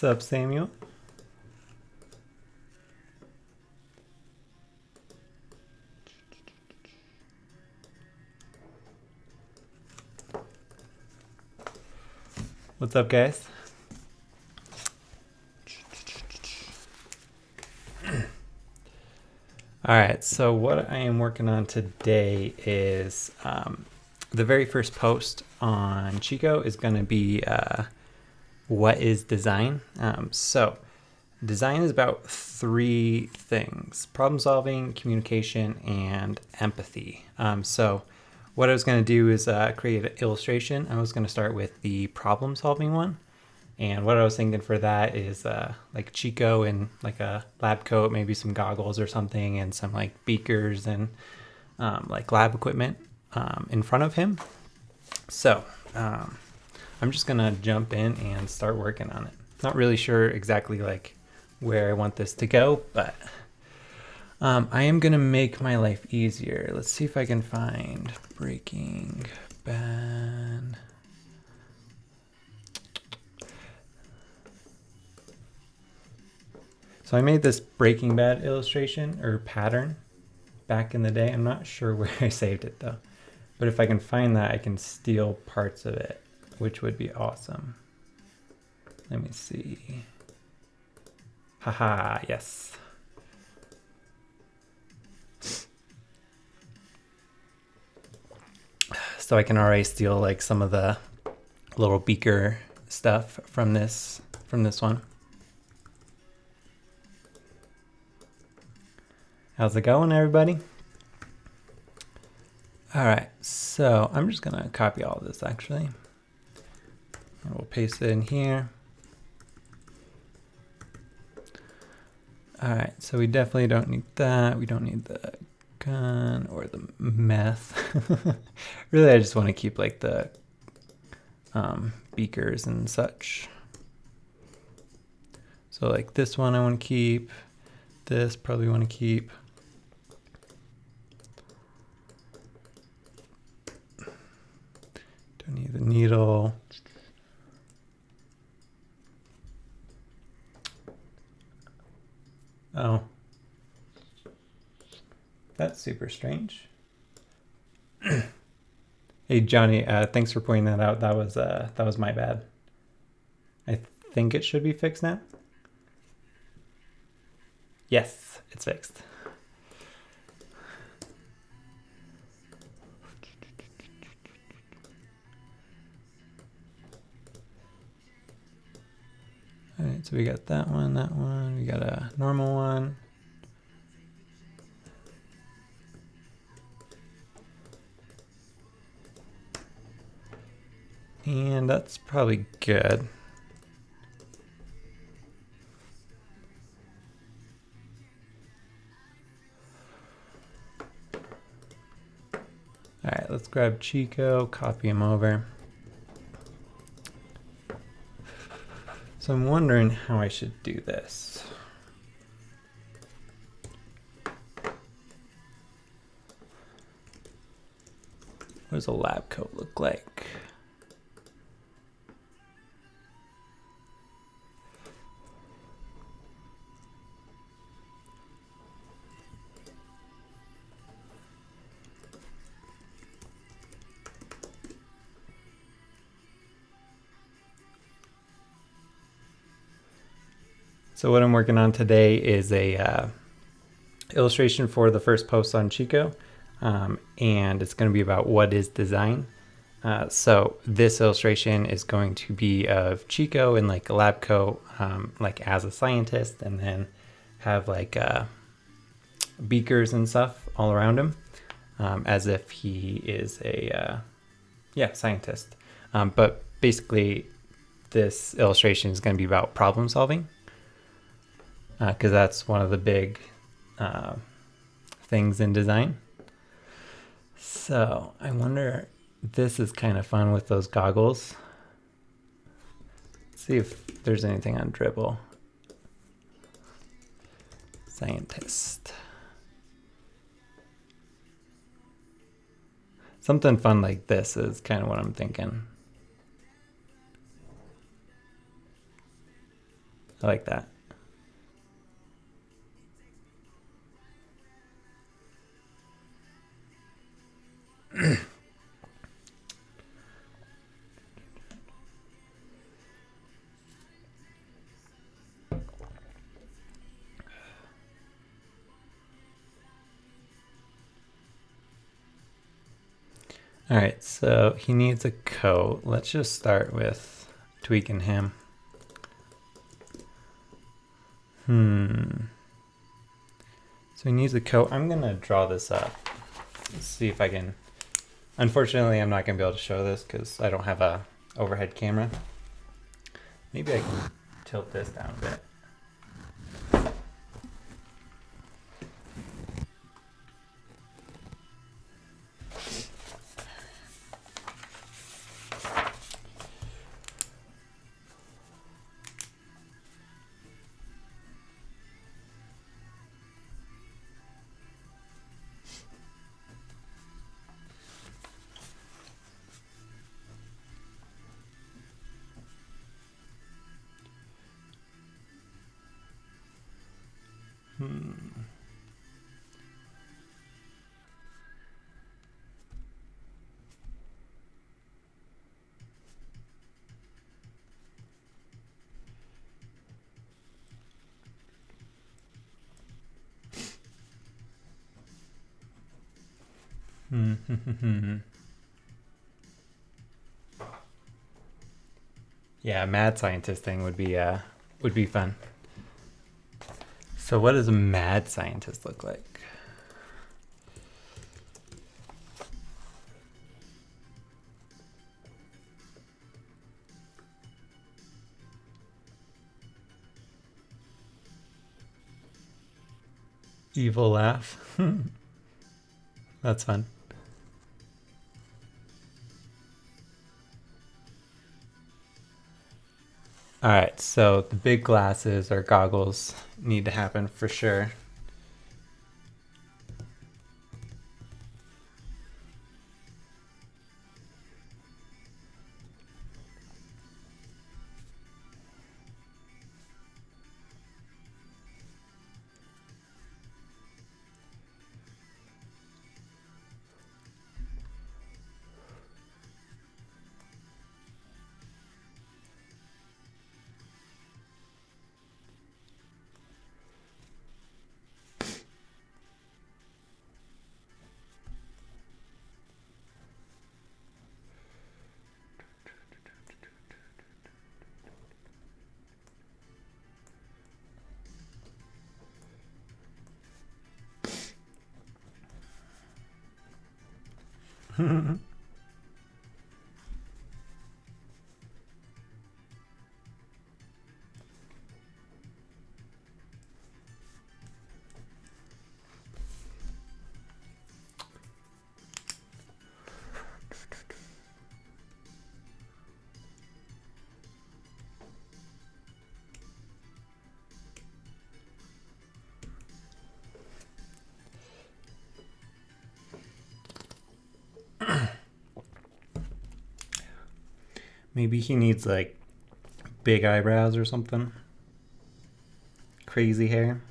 What's up, Samuel? What's up, guys? All right, so what I am working on today is the very first post on Chico is going to be what is design? So design is about three things: problem solving, communication, and empathy. So what I was going to do is create an illustration. I was going to start with the problem solving one. And what I was thinking for that is like Chico in like a lab coat, maybe some goggles or something, and some like beakers and like lab equipment in front of him. So I'm just gonna jump in and start working on it. Not really sure exactly like where I want this to go, but I am gonna make my life easier. Let's see if I can find Breaking Bad. So I made this Breaking Bad illustration or pattern back in the day. I'm not sure where I saved it though. But if I can find that, I can steal parts of it, which would be awesome. Let me see. Haha, yes. So I can already steal like some of the little beaker stuff from this one. How's it going, everybody? All right, so I'm just gonna copy all of this actually. And we'll paste it in here. All right, so we definitely don't need that. We don't need the gun or the meth. Really, I just want to keep like the beakers and such. So like this one I want to keep. This probably want to keep. Don't need the needle. Oh, that's super strange. Hey Johnny, thanks for pointing that out. That was my bad. I think it should be fixed now. Yes, it's fixed. All right, so we got that one. We got a normal one. And that's probably good. All right, let's grab Chico, copy him over. So I'm wondering how I should do this. What does a lab coat look like? So what I'm working on today is a illustration for the first post on Chico, and it's going to be about what is design. So this illustration is going to be of Chico in like a lab coat, like as a scientist, and then have like beakers and stuff all around him, as if he is a scientist. But basically, this illustration is going to be about problem solving. Because that's one of the big things in design. So I wonder, this is kind of fun with those goggles. Let's see if there's anything on Dribble. Scientist. Something fun like this is kind of what I'm thinking. I like that. All right, so he needs a coat. Let's just start with tweaking him. So he needs a coat. I'm gonna draw this up. Let's see if I can. Unfortunately, I'm not gonna be able to show this because I don't have a overhead camera. Maybe I can tilt this down a bit. Yeah, mad scientist thing would be fun. So what does a mad scientist look like? Evil laugh. That's fun. All right, so the big glasses or goggles need to happen for sure. Maybe he needs like big eyebrows or something. Crazy hair.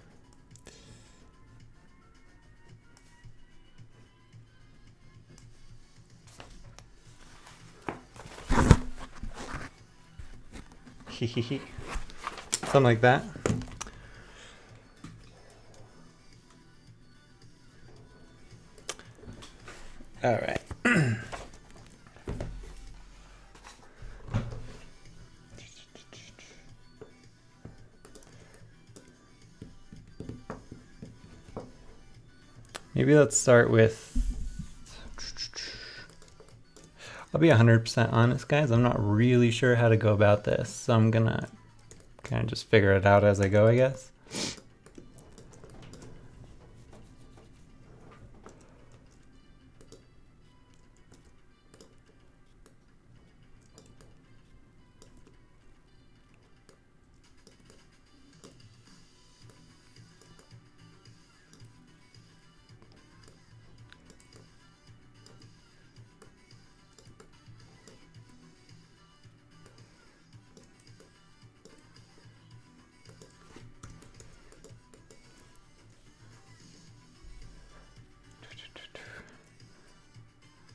Something like that. All right. Maybe let's start with, I'll be 100% honest, guys. I'm not really sure how to go about this, so I'm gonna kind of just figure it out as I go, I guess.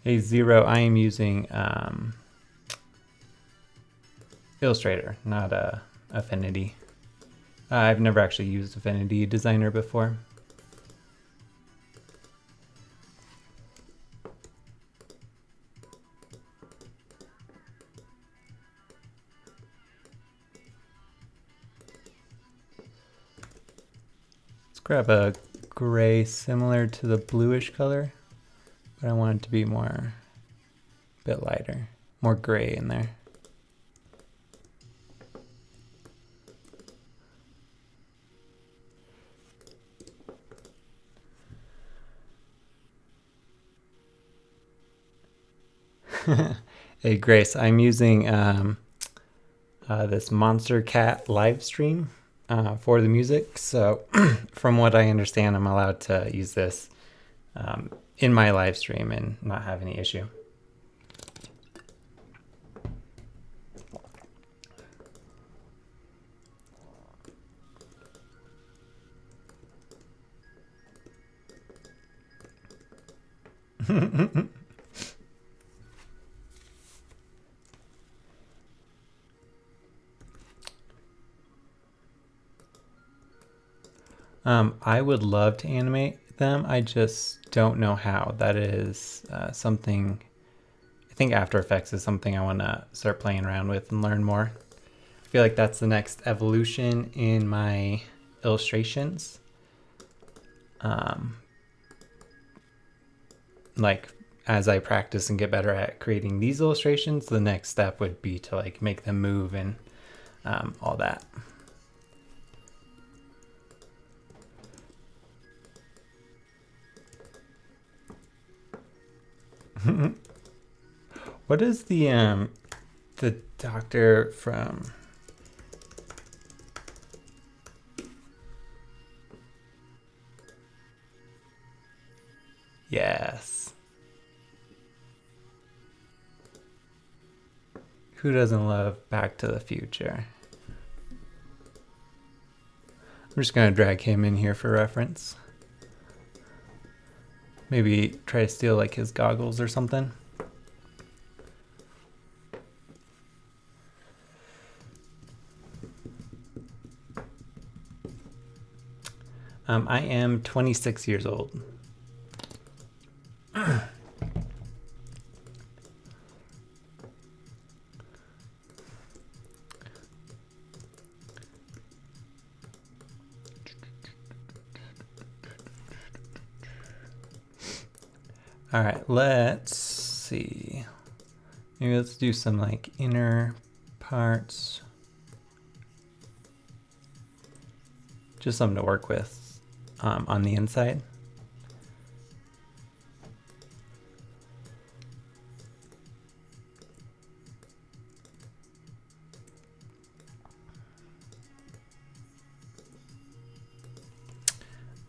Hey Zero, I am using Illustrator, not Affinity. I've never actually used Affinity Designer before. Let's grab a gray similar to the bluish color, but I want it to be more, a bit lighter, more gray in there. Hey Grace, I'm using this Monster Cat live stream for the music. So from what I understand, I'm allowed to use this in my live stream and not have any issue. I would love to animate them. I just don't know how. That is something, I think After Effects is something I want to start playing around with and learn more. I feel like that's the next evolution in my illustrations. Like as I practice and get better at creating these illustrations, the next step would be to like make them move and all that. What is the doctor from? Yes. Who doesn't love Back to the Future? I'm just gonna drag him in here for reference. Maybe try to steal like his goggles or something. I am 26 years old. All right, let's see. Maybe let's do some like inner parts. Just something to work with on the inside.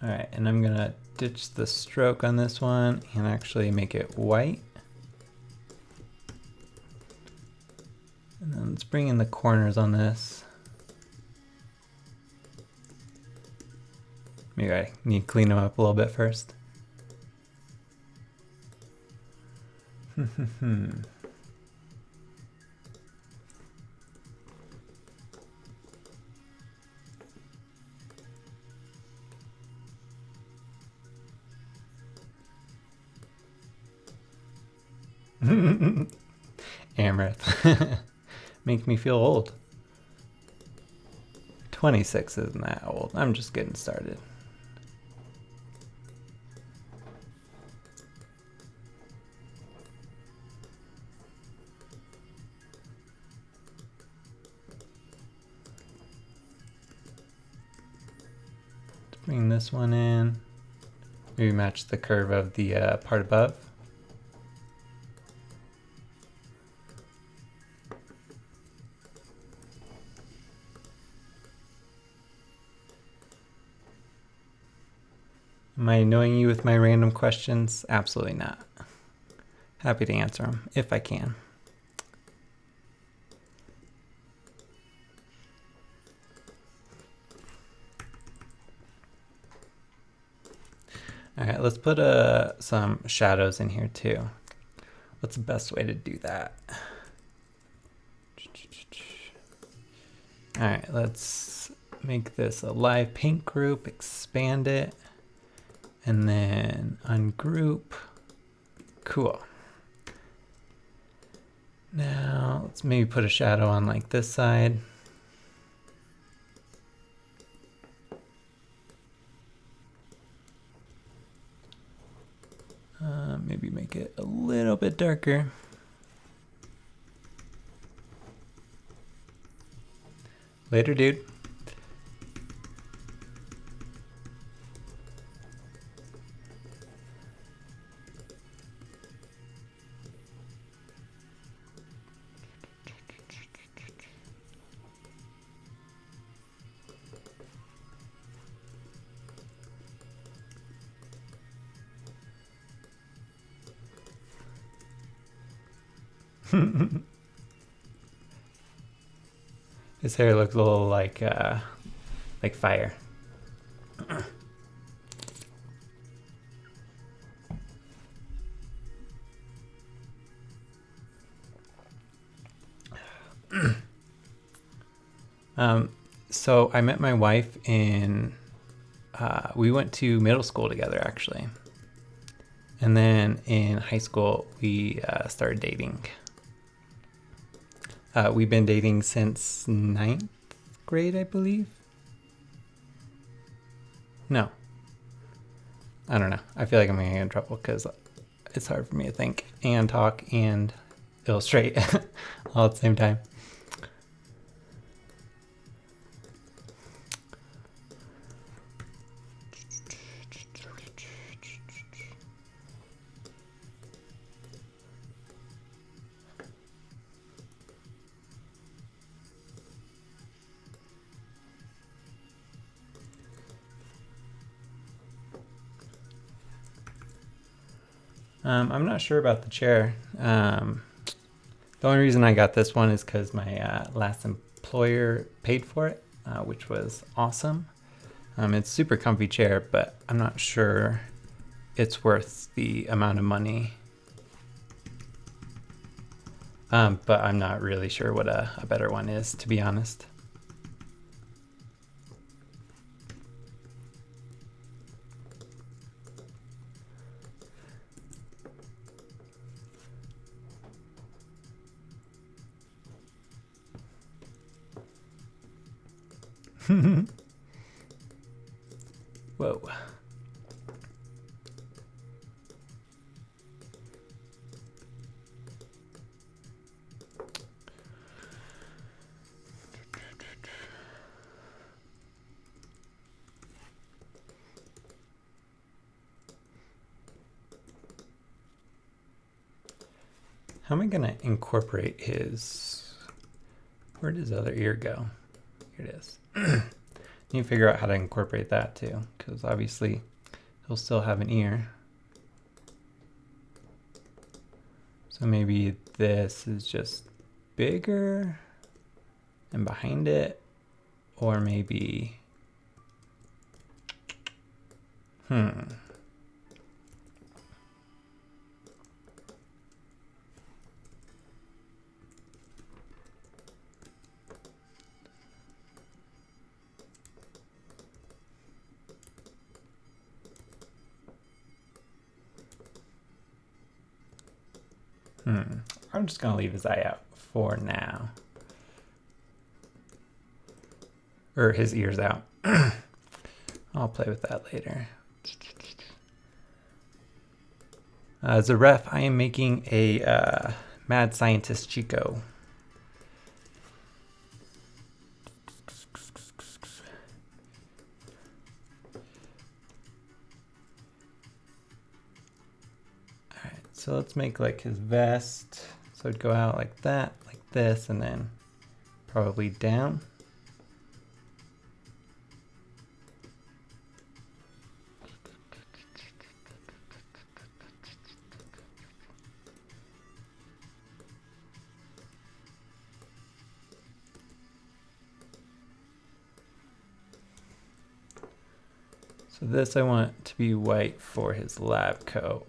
All right, and I'm gonna ditch the stroke on this one and actually make it white. And then let's bring in the corners on this. Maybe I need to clean them up a little bit first. Amaranth. Make me feel old. 26 isn't that old. I'm just getting started. Let's bring this one in. Maybe match the curve of the part above. Am I annoying you with my random questions? Absolutely not. Happy to answer them if I can. All right, let's put some shadows in here too. What's the best way to do that? All right, let's make this a live paint group, expand it, and then ungroup. Cool. Now let's maybe put a shadow on like this side. Maybe make it a little bit darker. Later, dude. His hair looks a little like fire. So I met my wife in, we went to middle school together actually. And then in high school, we started dating. We've been dating since 9th grade, I believe. No. I don't know. I feel like I'm going to get in trouble because it's hard for me to think and talk and illustrate all at the same time. I'm not sure about the chair. The only reason I got this one is because my last employer paid for it, which was awesome. It's a super comfy chair, but I'm not sure it's worth the amount of money. But I'm not really sure what a better one is, to be honest. Whoa. How am I gonna incorporate his, where did his other ear go? Here it is. Need to figure out how to incorporate that too, because obviously he'll still have an ear. So maybe this is just bigger and behind it, or maybe, I'm just gonna leave his eye out for now. Or his ears out. I'll play with that later. As a ref, I am making a mad scientist Chico. Alright, so let's make like his vest. So it'd go out like that, like this, and then probably down. So this I want to be white for his lab coat.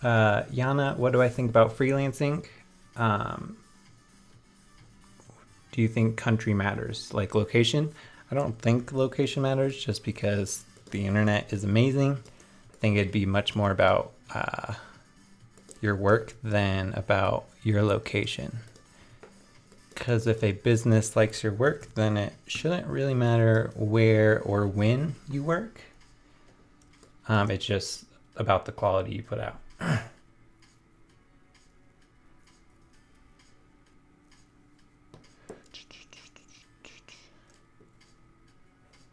Yana, what do I think about freelancing? Do you think country matters, like location? I don't think location matters just because the internet is amazing. I think it'd be much more about your work than about your location. Because if a business likes your work, then it shouldn't really matter where or when you work. It's just about the quality you put out.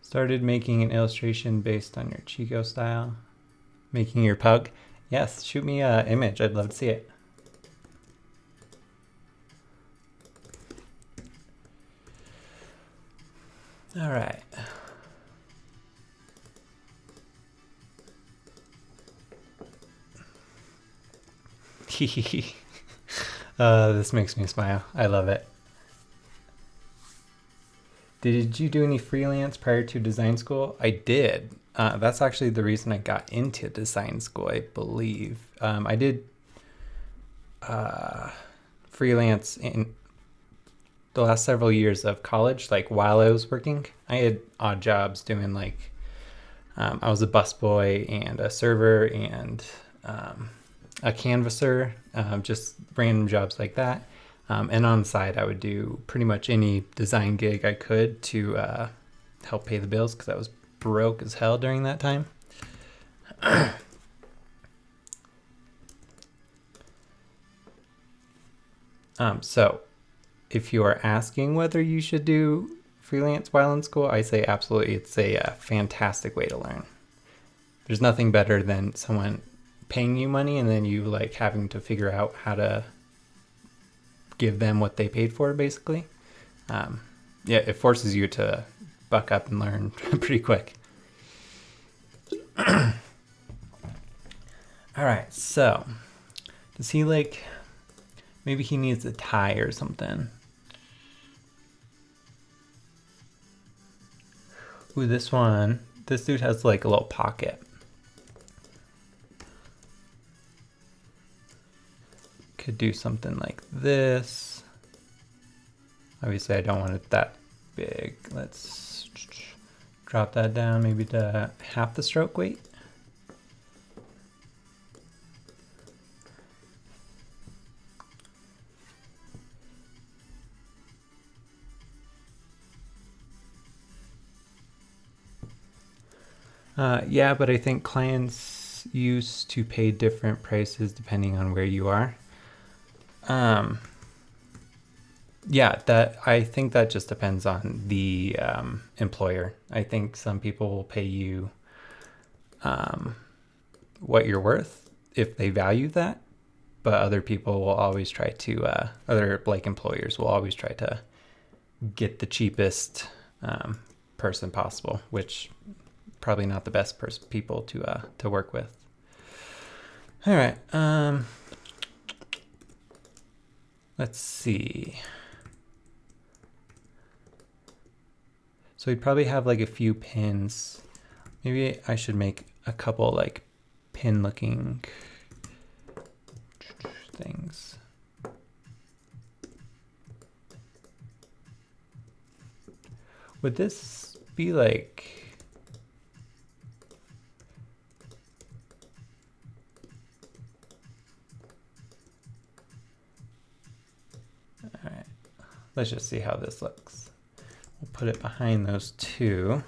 Started making an illustration based on your Chico style. Making your pug. Yes, shoot me an image. I'd love to see it. All right. This makes me smile. I love it. Did you do any freelance prior to design school? I did. That's actually the reason I got into design school, I believe. I did freelance in the last several years of college, like while I was working. I had odd jobs doing like, I was a busboy and a server and a canvasser, just random jobs like that. And on the side, I would do pretty much any design gig I could to help pay the bills because I was broke as hell during that time. So if you are asking whether you should do freelance while in school, I say absolutely. It's a fantastic way to learn. There's nothing better than someone paying you money and then you like having to figure out how to give them what they paid for, basically. Yeah, it forces you to buck up and learn pretty quick. All right, so does he like, maybe he needs a tie or something. Ooh, this dude has like a little pocket. Could do something like this. Obviously I don't want it that big. Let's drop that down maybe to half the stroke weight. Yeah, but I think clients used to pay different prices depending on where you are. Yeah, I think that just depends on the employer. I think some people will pay you what you're worth if they value that, but other people will always try to, other like employers will always try to get the cheapest person possible, which probably not the best people to work with. All right. Let's see. So we'd probably have like a few pins. Maybe I should make a couple like pin looking things. Would this be like, all right, let's just see how this looks. We'll put it behind those two.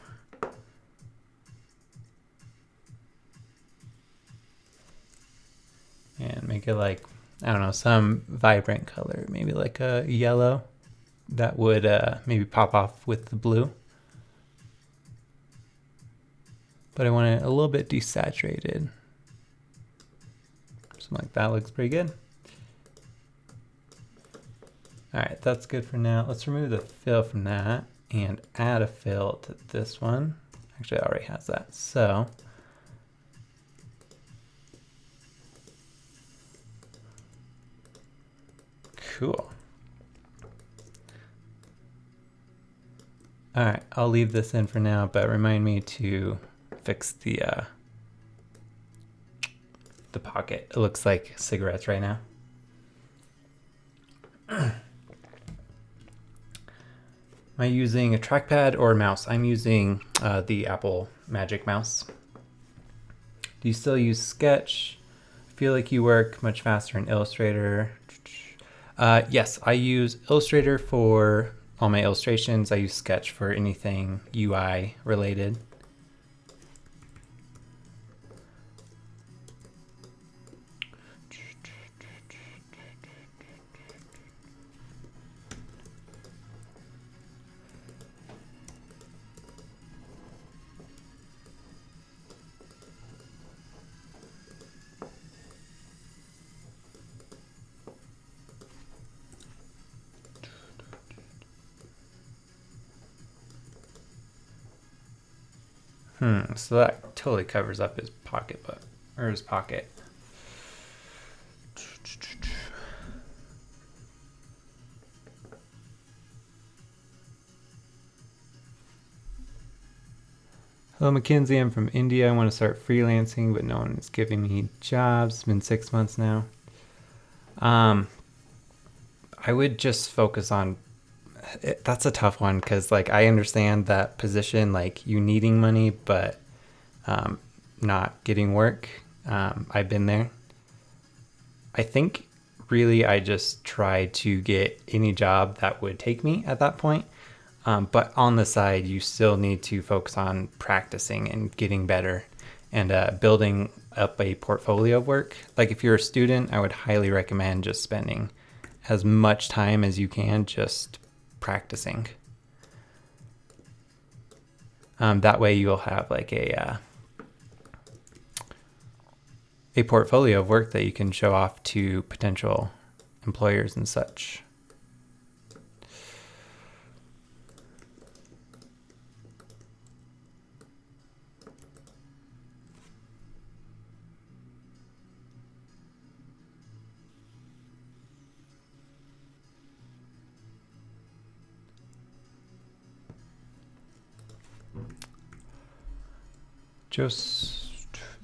And make it like, I don't know, some vibrant color, maybe like a yellow that would maybe pop off with the blue. But I want it a little bit desaturated. Something like that looks pretty good. All right, that's good for now. Let's remove the fill from that and add a fill to this one. Actually, it already has that. So cool. All right, I'll leave this in for now, but remind me to fix the the pocket. It looks like cigarettes right now. Am I using a trackpad or a mouse? I'm using the Apple Magic Mouse. Do you still use Sketch? I feel like you work much faster in Illustrator. Yes, I use Illustrator for all my illustrations. I use Sketch for anything UI related. So that totally covers up his pocketbook, or his pocket. Hello, Mackenzie. I'm from India. I want to start freelancing, but no one is giving me jobs. It's been 6 months now. I would just focus on that's a tough one because like I understand that position, like you needing money but not getting work. I've been there. I think really I just tried to get any job that would take me at that point. But on the side, you still need to focus on practicing and getting better and building up a portfolio of work. Like if you're a student, I would highly recommend just spending as much time as you can just practicing. That way you'll have like a portfolio of work that you can show off to potential employers and such.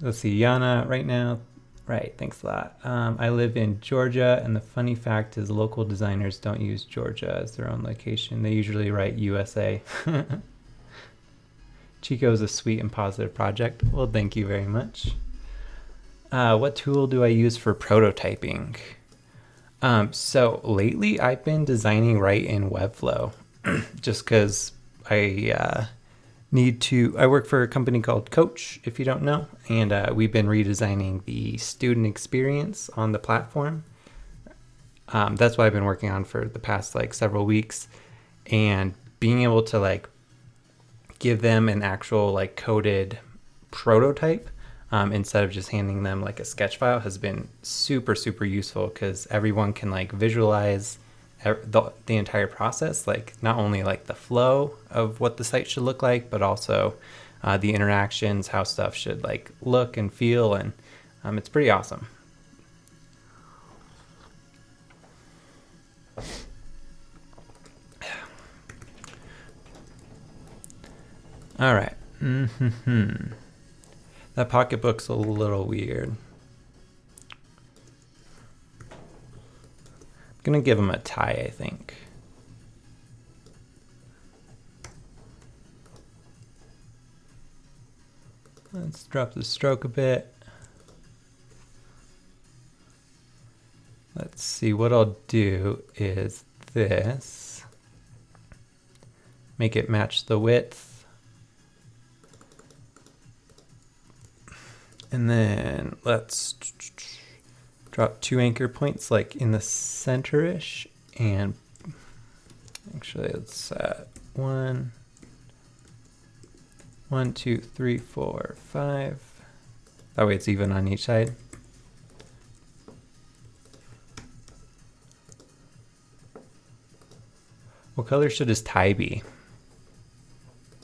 Let's see, Yana right now. Right, thanks a lot. I live in Georgia, and the funny fact is local designers don't use Georgia as their own location. They usually write USA. Chico is a sweet and positive project. Well, thank you very much. What tool do I use for prototyping? So lately I've been designing right in Webflow just because I work for a company called Coach, if you don't know, and we've been redesigning the student experience on the platform. That's what I've been working on for the past like several weeks, and being able to like give them an actual like coded prototype instead of just handing them like a sketch file has been super, super useful because everyone can like visualize the entire process, like not only like the flow of what the site should look like, but also the interactions, how stuff should like look and feel, and it's pretty awesome. All right. That pocketbook's a little weird. Gonna give him a tie, I think. Let's drop the stroke a bit. Let's see, what I'll do is this. Make it match the width. And then let's drop 2 anchor points like in the center-ish, and actually let's set 1, 2, 3, 4, 5. That way it's even on each side. What color should his tie be?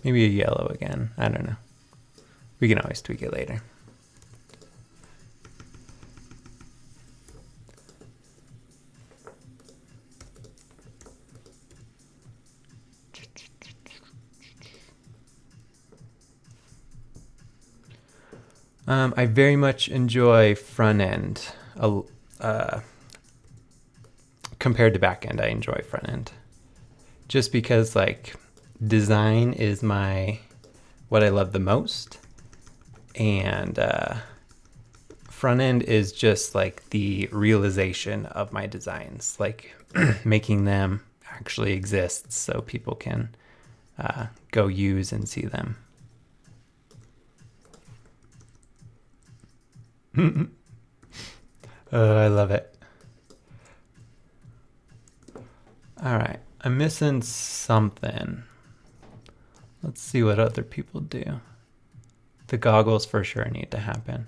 Maybe a yellow again. I don't know. We can always tweak it later. I very much enjoy front end. Compared to back end, I enjoy front end. Just because like design is what I love the most. And front end is just like the realization of my designs, like making them actually exist so people can go use and see them. Oh, I love it. All right, I'm missing something. Let's see what other people do. The goggles for sure need to happen.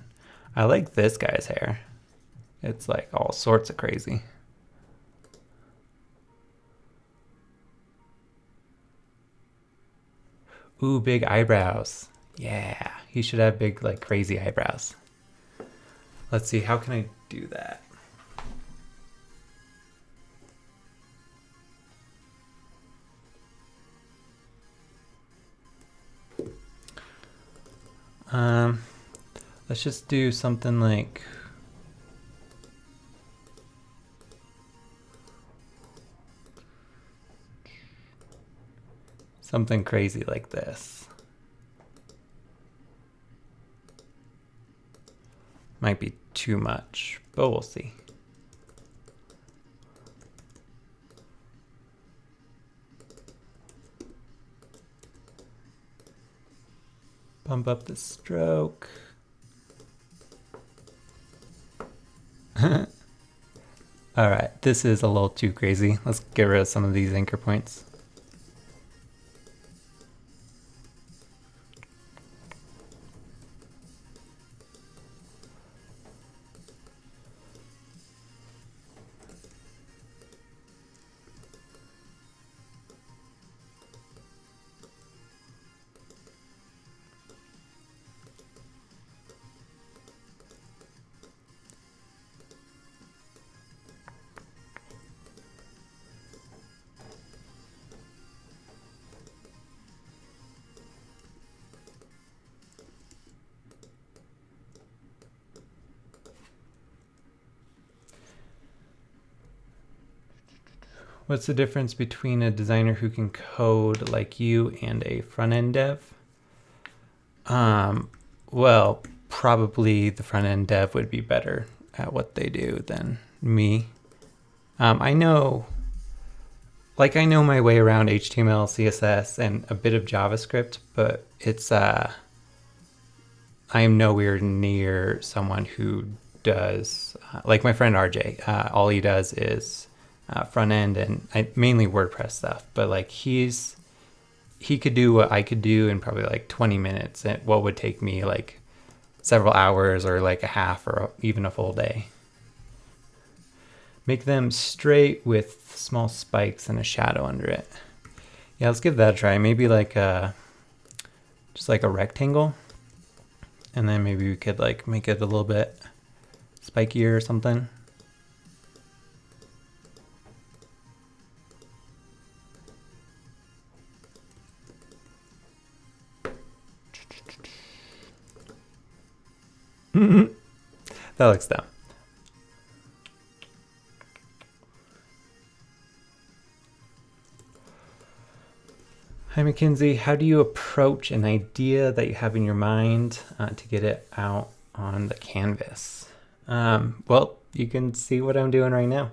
I like this guy's hair. It's like all sorts of crazy. Ooh, big eyebrows. Yeah, he should have big, like crazy eyebrows. Let's see, how can I do that? Let's just do something like something crazy like this. Might be too much, but we'll see. Bump up the stroke. All right, this is a little too crazy. Let's get rid of some of these anchor points. What's the difference between a designer who can code like you and a front-end dev? Well, probably the front-end dev would be better at what they do than me. I know my way around HTML, CSS, and a bit of JavaScript, but it's I am nowhere near someone who does like my friend RJ. All he does is front end and mainly WordPress stuff, but like he could do what I could do in probably like 20 minutes and what would take me like several hours or like a half or even a full day. Make them straight with small spikes and a shadow under it. Yeah, let's give that a try. Maybe like just like a rectangle, and then maybe we could like make it a little bit spikier or something. That looks dumb. Hi, Mackenzie. How do you approach an idea that you have in your mind to get it out on the canvas? Well, you can see what I'm doing right now.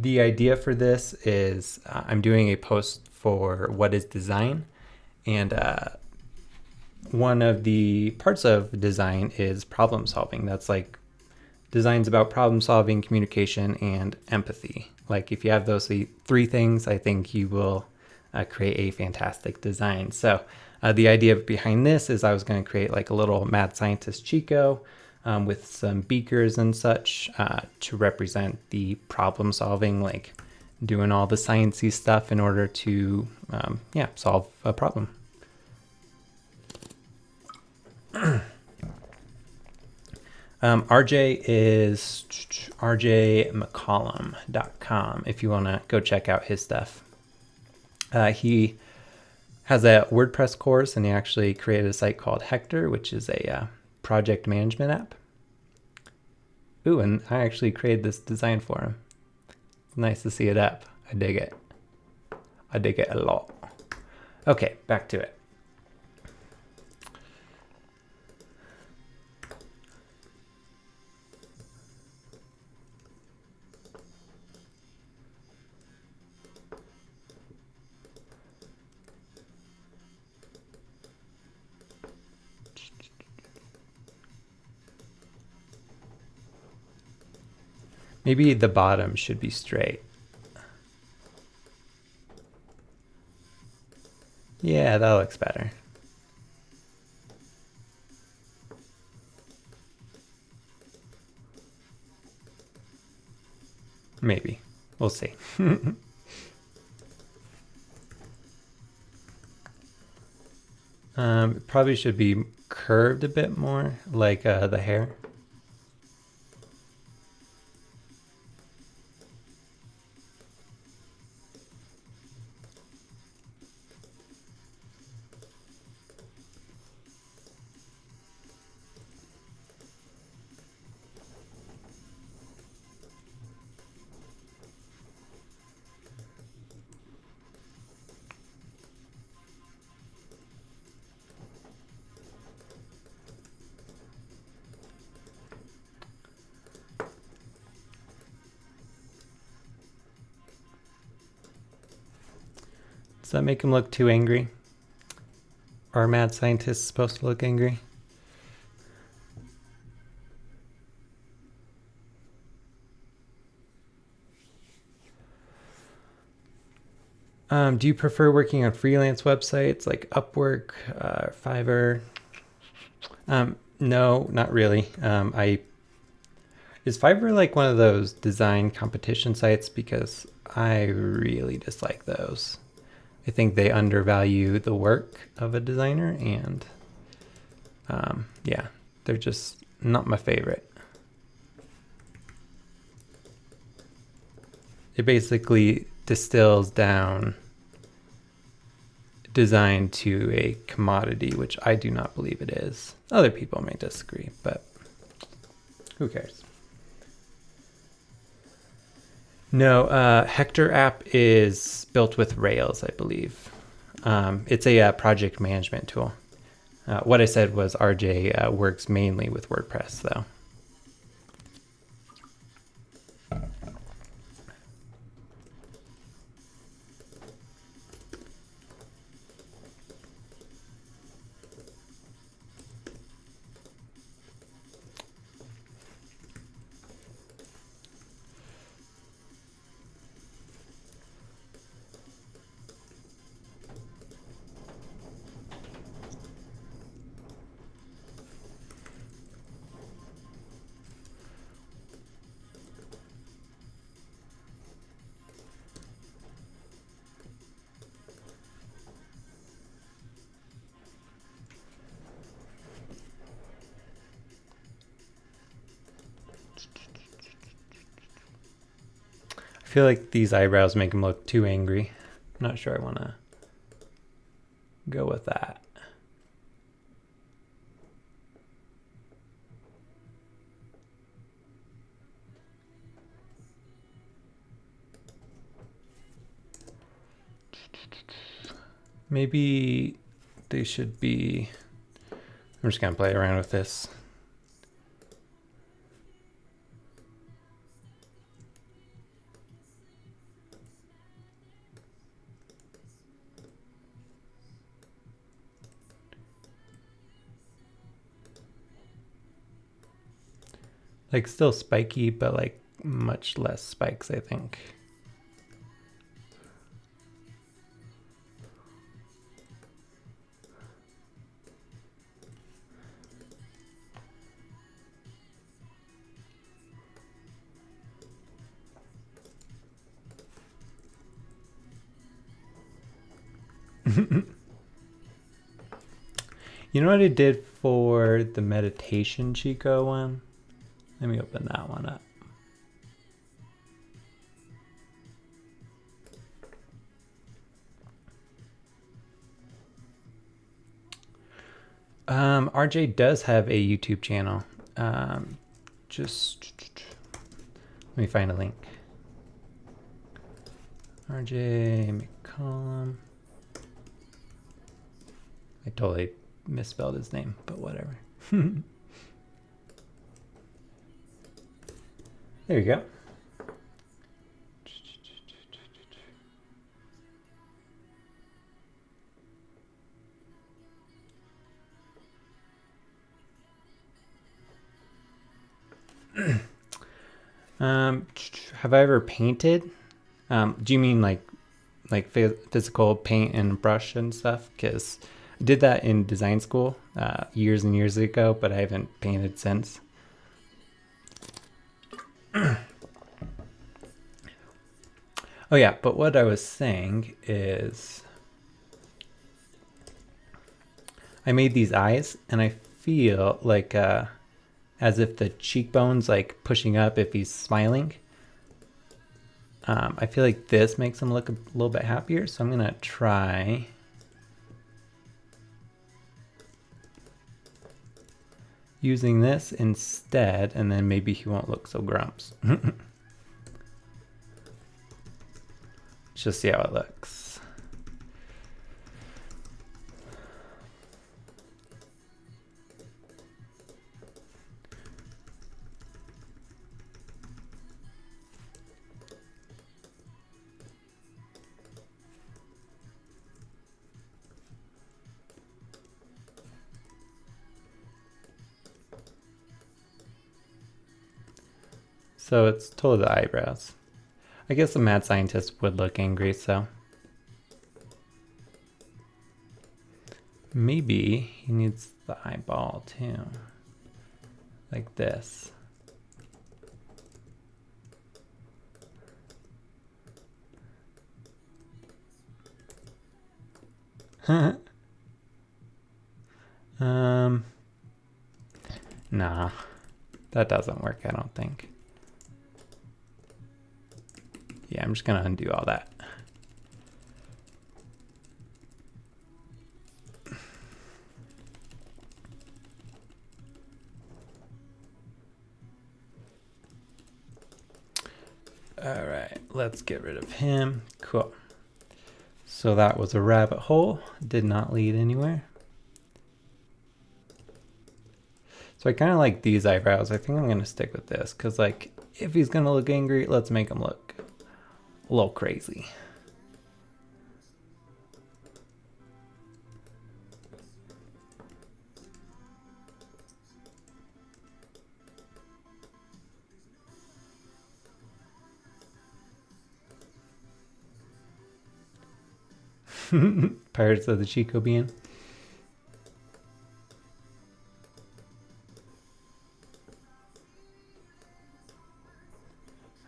The idea for this is I'm doing a post for What is Design, and one of the parts of design is problem solving. That's like design's about problem solving, communication, and empathy. Like if you have those three things, I think you will create a fantastic design. So the idea behind this is I was going to create like a little mad scientist Chico with some beakers and such to represent the problem solving, like doing all the sciencey stuff in order to solve a problem. RJ is rjmccollum.com if you want to go check out his stuff. He has a WordPress course, and he actually created a site called Hector, which is a project management app. Ooh, and I actually created this design for him. It's nice to see it up. I dig it. I dig it a lot. Okay, back to it. Maybe the bottom should be straight. Yeah, that looks better. Maybe. We'll see. It probably should be curved a bit more, like the hair. Does that make him look too angry? Are mad scientists supposed to look angry? Do you prefer working on freelance websites like Upwork, Fiverr? No, not really. Is Fiverr like one of those design competition sites? Because I really dislike those. I think they undervalue the work of a designer, and yeah, they're just not my favorite. It basically distills down design to a commodity, which I do not believe it is. Other people may disagree, but who cares? No, Hector app is built with Rails, I believe. It's a project management tool. What I said was RJ works mainly with WordPress, though. I feel like these eyebrows make him look too angry. I'm not sure I want to go with that. Maybe they should be... I'm just going to play around with this. Like still spiky, but like much less spikes, I think. You know what I did for the meditation Chico one? Let me open that one up. RJ does have a YouTube channel. Just let me find a link. RJ McCollum. I totally misspelled his name, but whatever. There you go. Have I ever painted? Do you mean like physical paint and brush and stuff? Because I did that in design school years and years ago, but I haven't painted since. Oh yeah, but what I was saying is I made these eyes and I feel like as if the cheekbone's like pushing up if he's smiling. I feel like this makes him look a little bit happier, so I'm gonna try using this instead, and then maybe he won't look so grumps. Let's just see how it looks. So it's totally the eyebrows. I guess a mad scientist would look angry, so. Maybe he needs the eyeball too. Like this. Nah, that doesn't work, I don't think. Yeah, I'm just gonna undo all that. All right, let's get rid of him. Cool. So that was a rabbit hole, did not lead anywhere. So I kind of like these eyebrows. I think I'm gonna stick with this because like if he's gonna look angry, let's make him look a little crazy. Pirates of the Chico bean.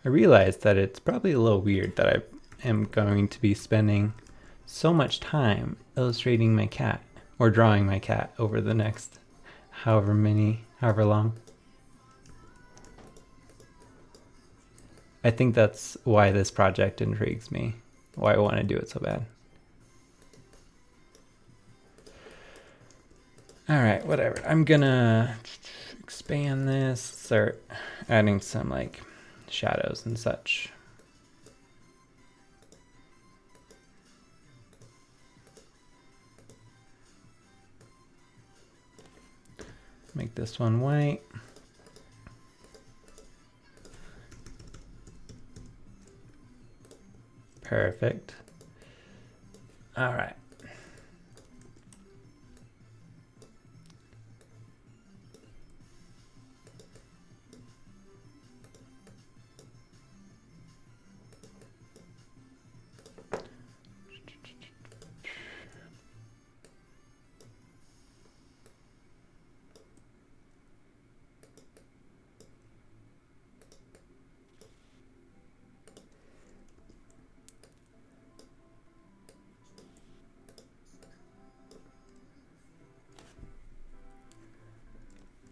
I realized that it's probably a little weird that I am going to be spending so much time illustrating my cat or drawing my cat over the next however long. I think that's why this project intrigues me, why I want to do it so bad. All right, whatever. I'm gonna expand this, start adding some like shadows and such. Make this one white. Perfect. All right.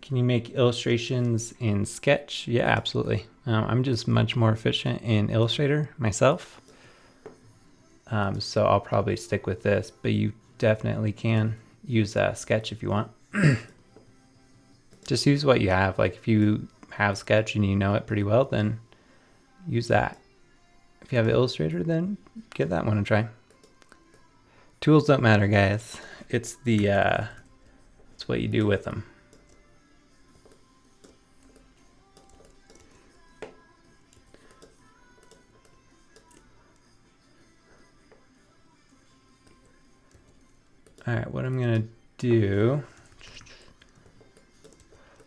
Can you make illustrations in Sketch? Yeah, absolutely. I'm just much more efficient in Illustrator myself. So I'll probably stick with this, but you definitely can use Sketch if you want. Just use what you have. Like if you have Sketch and you know it pretty well, then use that. If you have Illustrator, then give that one a try. Tools don't matter, guys. It's it's what you do with them. All right, what I'm gonna do,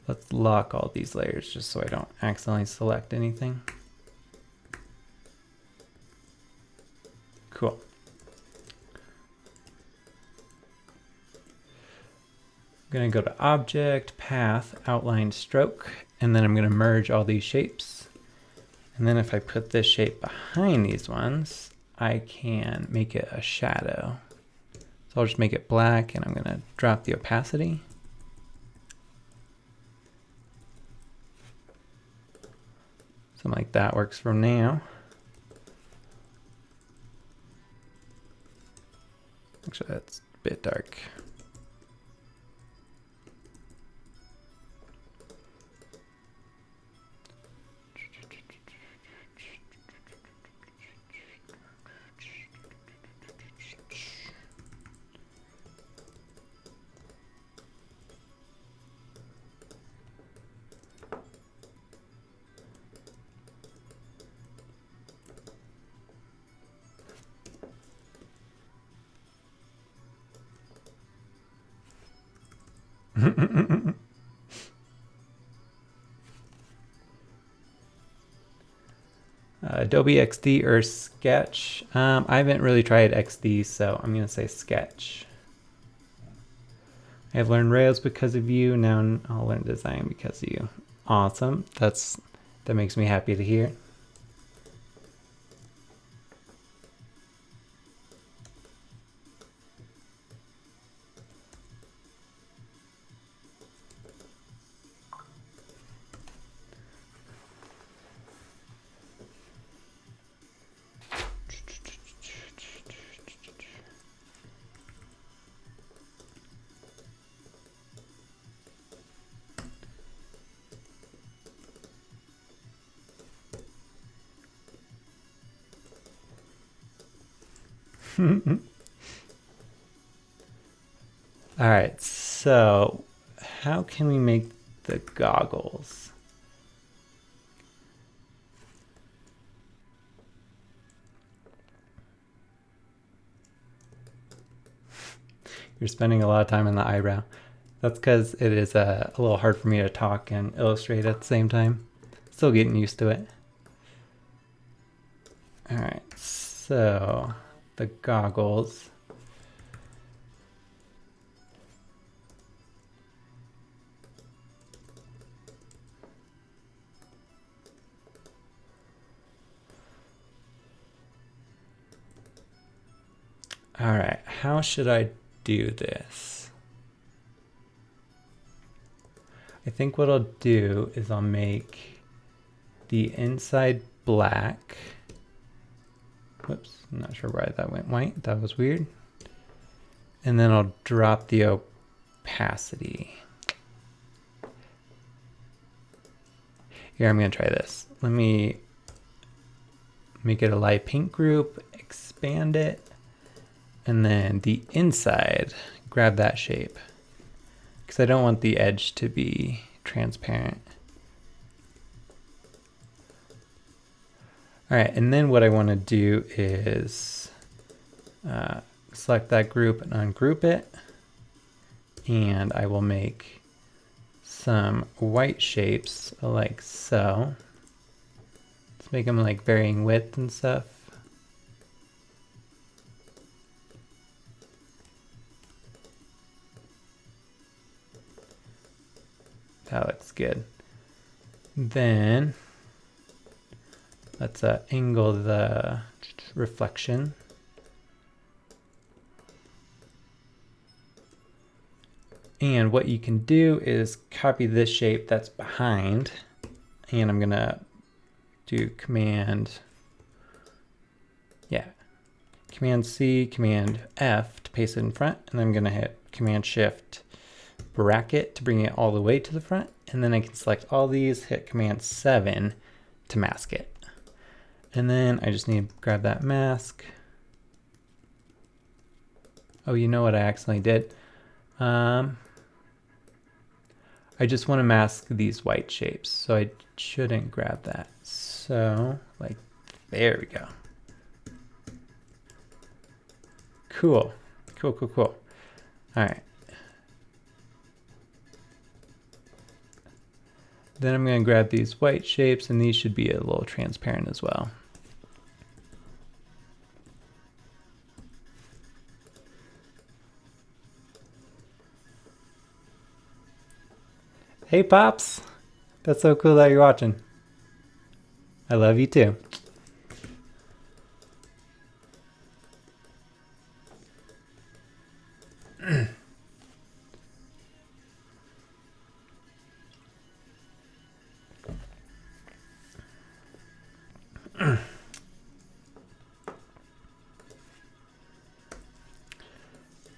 let's lock all these layers just so I don't accidentally select anything. Cool. I'm gonna go to Object, Path, Outline, Stroke, and then I'm gonna merge all these shapes. And then if I put this shape behind these ones, I can make it a shadow. So I'll just make it black and I'm gonna drop the opacity. Something like that works for now. Actually, that's a bit dark. Adobe XD or Sketch. I haven't really tried XD, so I'm going to say Sketch. I have learned Rails because of you. Now I'll learn design because of you. Awesome. That makes me happy to hear. All right, so how can we make the goggles? You're spending a lot of time on the eyebrow. That's because it is a little hard for me to talk and illustrate at the same time. Still getting used to it. All right, so the goggles. All right, how should I do this? I think what I'll do is I'll make the inside black. Whoops, I'm not sure why that went white. That was weird. And then I'll drop the opacity. Here, I'm gonna try this. Let me make it a light pink group, expand it, and then the inside, grab that shape. Because I don't want the edge to be transparent. All right, and then what I want to do is select that group and ungroup it. And I will make some white shapes like so. Let's make them like varying width and stuff. That looks good. Then let's angle the reflection. And what you can do is copy this shape that's behind, and I'm gonna do Command C, Command F to paste it in front, and I'm gonna hit Command Shift bracket to bring it all the way to the front, and then I can select all these, hit Command 7 to mask it. And then I just need to grab that mask. Oh, you know what I accidentally did? I just want to mask these white shapes, so I shouldn't grab that. So, like, there we go. Cool. Cool, cool, cool. All right. Then I'm going to grab these white shapes, and these should be a little transparent as well. Hey, Pops. That's so cool that you're watching. I love you too.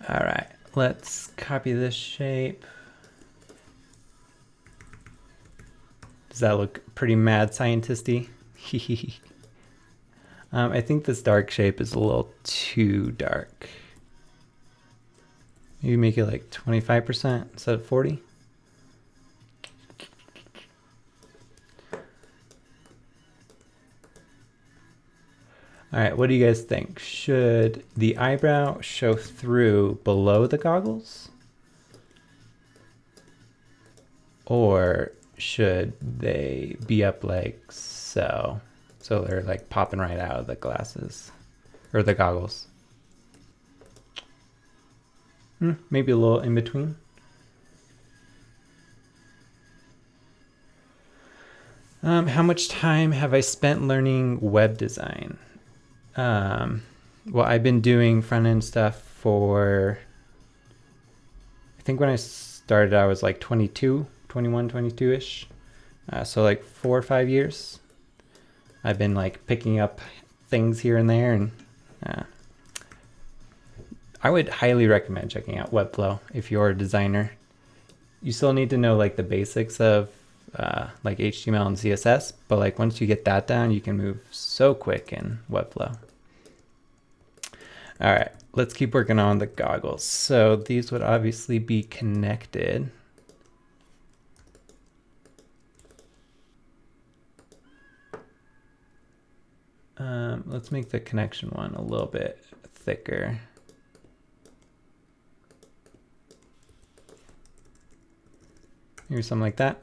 All right, let's copy this shape. Does that look pretty mad scientist-y? I think this dark shape is a little too dark. Maybe make it like 25% instead of 40. All right, what do you guys think? Should the eyebrow show through below the goggles? Or should they be up like so? So they're like popping right out of the glasses or the goggles. Maybe a little in between. How much time have I spent learning web design? Well, I've been doing front-end stuff for, I think when I started, I was like 21, 22-ish. So like 4 or 5 years. I've been like picking up things here and there, and I would highly recommend checking out Webflow if you're a designer. You still need to know like the basics of like HTML and CSS, but like once you get that down, you can move so quick in Webflow. All right, let's keep working on the goggles. So these would obviously be connected. Let's make the connection one a little bit thicker. Maybe something like that.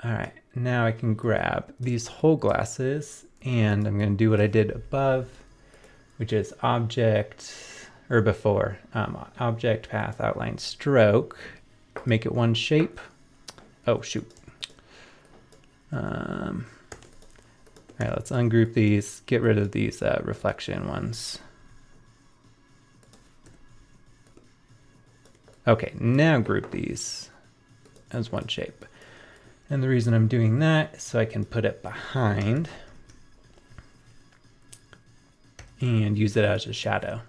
All right, now I can grab these whole glasses, and I'm going to do what I did above, which is object, or before, object, path, outline, stroke, make it one shape. Oh, shoot. All right, let's ungroup these, get rid of these reflection ones. Okay, now group these as one shape. And the reason I'm doing that is so I can put it behind and use it as a shadow.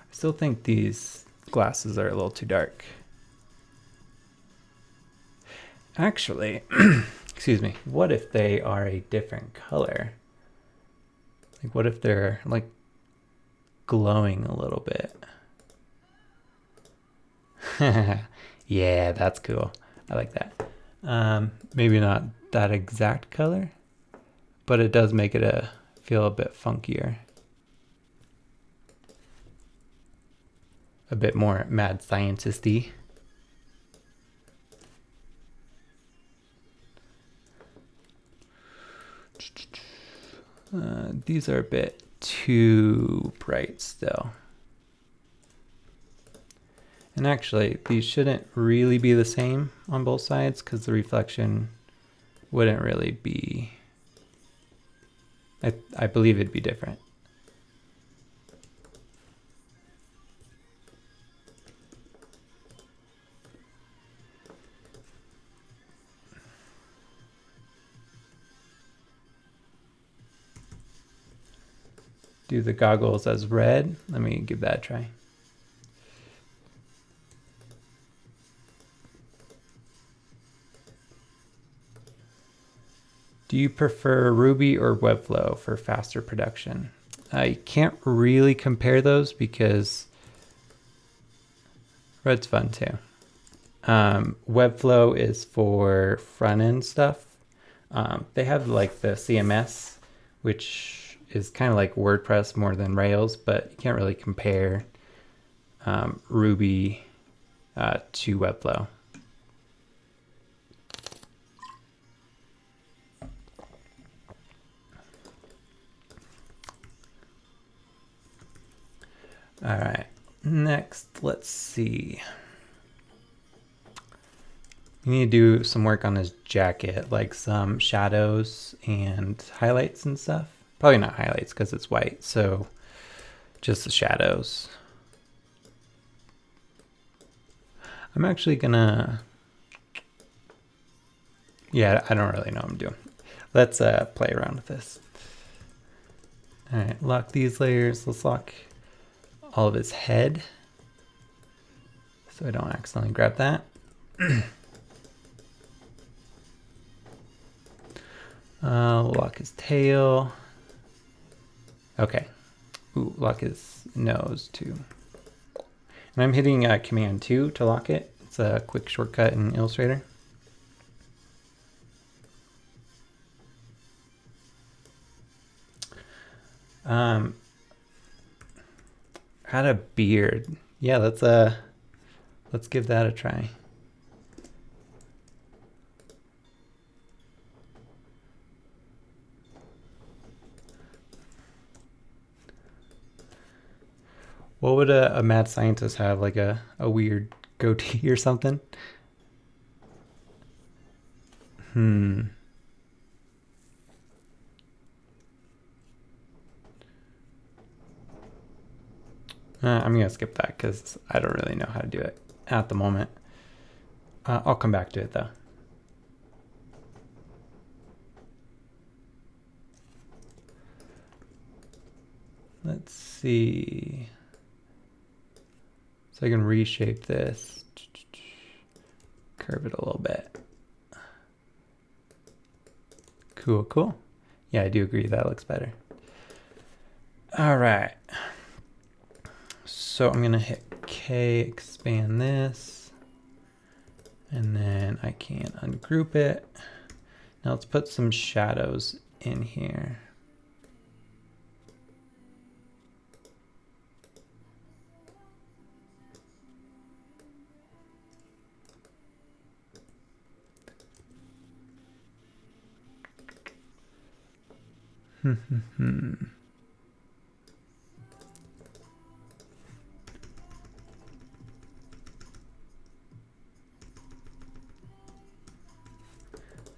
I still think these glasses are a little too dark. Actually, excuse me, what if they are a different color? Like what if they're like glowing a little bit? Yeah, that's cool. I like that. Maybe not that exact color, but it does make it feel a bit funkier. A bit more mad scientist-y. These are a bit too bright still. And actually, these shouldn't really be the same on both sides because the reflection wouldn't really be, I believe it'd be different. do the goggles as red. Let me give that a try. Do you prefer Ruby or Webflow for faster production? I can't really compare those because Red's fun too. Webflow is for front end stuff. They have like the CMS, which is kind of like WordPress more than Rails, but you can't really compare Ruby to Webflow. All right, next, let's see. You need to do some work on his jacket, like some shadows and highlights and stuff. Probably not highlights because it's white, so just the shadows. I'm actually gonna, yeah, I don't really know what I'm doing. Let's play around with this. All right, lock these layers. Let's lock all of his head so I don't accidentally grab that. Lock his tail. Okay. Ooh, lock his nose too. And I'm hitting Command 2 to lock it. It's a quick shortcut in Illustrator. Had a beard. Yeah, let's give that a try. What would a mad scientist have? Like a weird goatee or something? I'm gonna skip that because I don't really know how to do it at the moment. I'll come back to it though. Let's see. So I can reshape this, curve it a little bit. Cool, cool. Yeah, I do agree that looks better. All right. So I'm gonna hit K, expand this, and then I can ungroup it. Now let's put some shadows in here.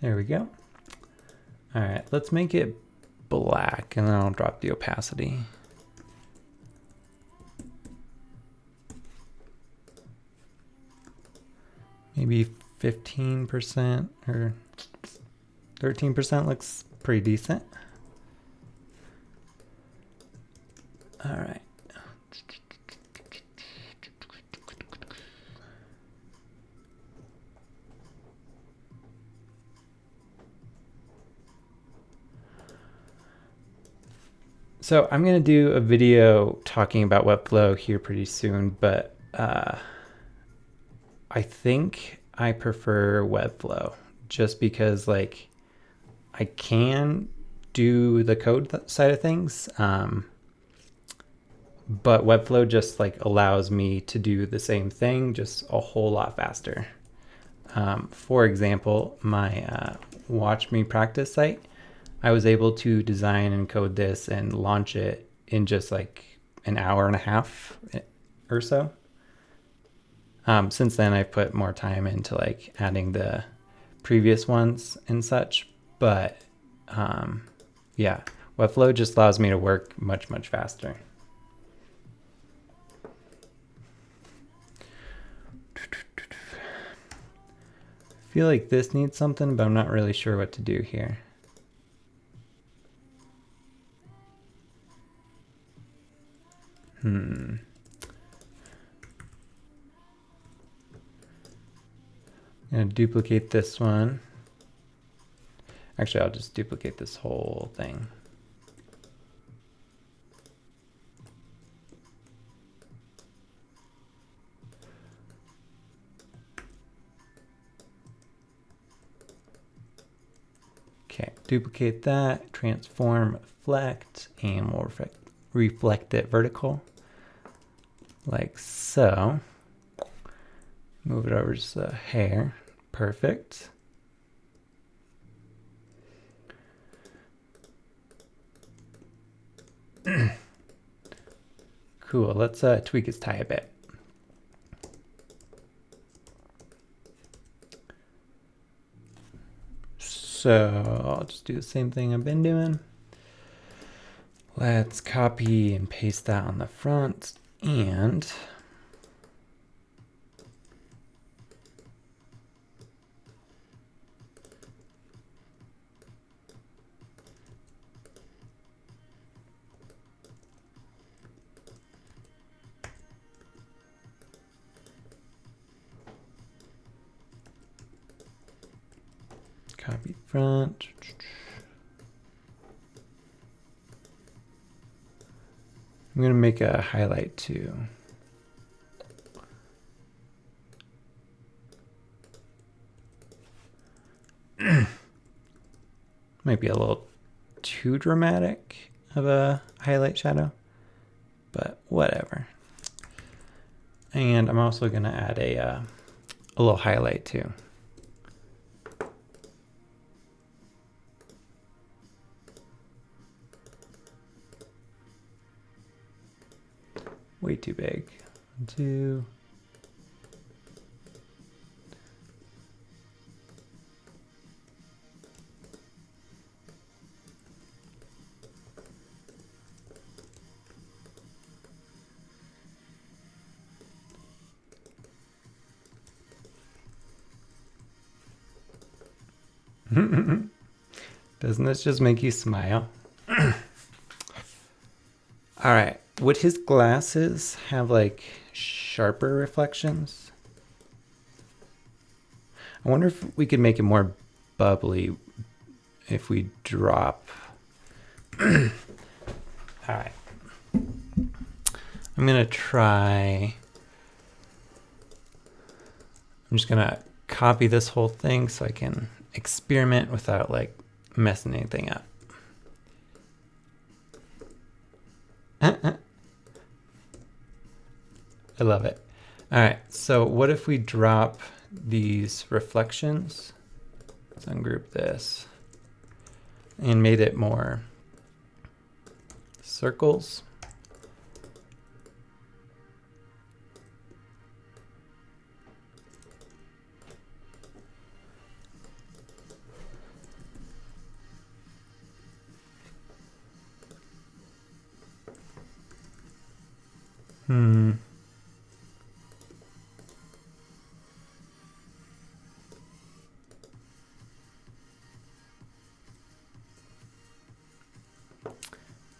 There we go. All right, let's make it black and then I'll drop the opacity. Maybe 15% or 13% looks pretty decent. All right. So I'm going to do a video talking about Webflow here pretty soon, but I think I prefer Webflow just because like I can do the code side of things. But Webflow just like allows me to do the same thing, just a whole lot faster. For example, my Watch Me Practice site, I was able to design and code this and launch it in just like an hour and a half or so. Since then, I've put more time into like adding the previous ones and such. But yeah, Webflow just allows me to work much, much faster. I feel like this needs something, but I'm not really sure what to do here. I'm gonna duplicate this one. Actually, I'll just duplicate this whole thing. Okay, duplicate that, transform, reflect, and we'll reflect it vertical, like so. Move it over to the hair. Perfect. Cool, let's tweak his tie a bit. So I'll just do the same thing I've been doing. Let's copy and paste that on the front and copy front. I'm going to make a highlight too. Might be a little too dramatic of a highlight shadow, but whatever. And I'm also going to add a little highlight too. Way too big. 1, 2. Doesn't this just make you smile? All right. Would his glasses have like sharper reflections? I wonder if we could make it more bubbly if we drop. All right. I'm going to try. I'm just going to copy this whole thing so I can experiment without like messing anything up. I love it. All right, so what if we drop these reflections? Let's ungroup this and made it more circles.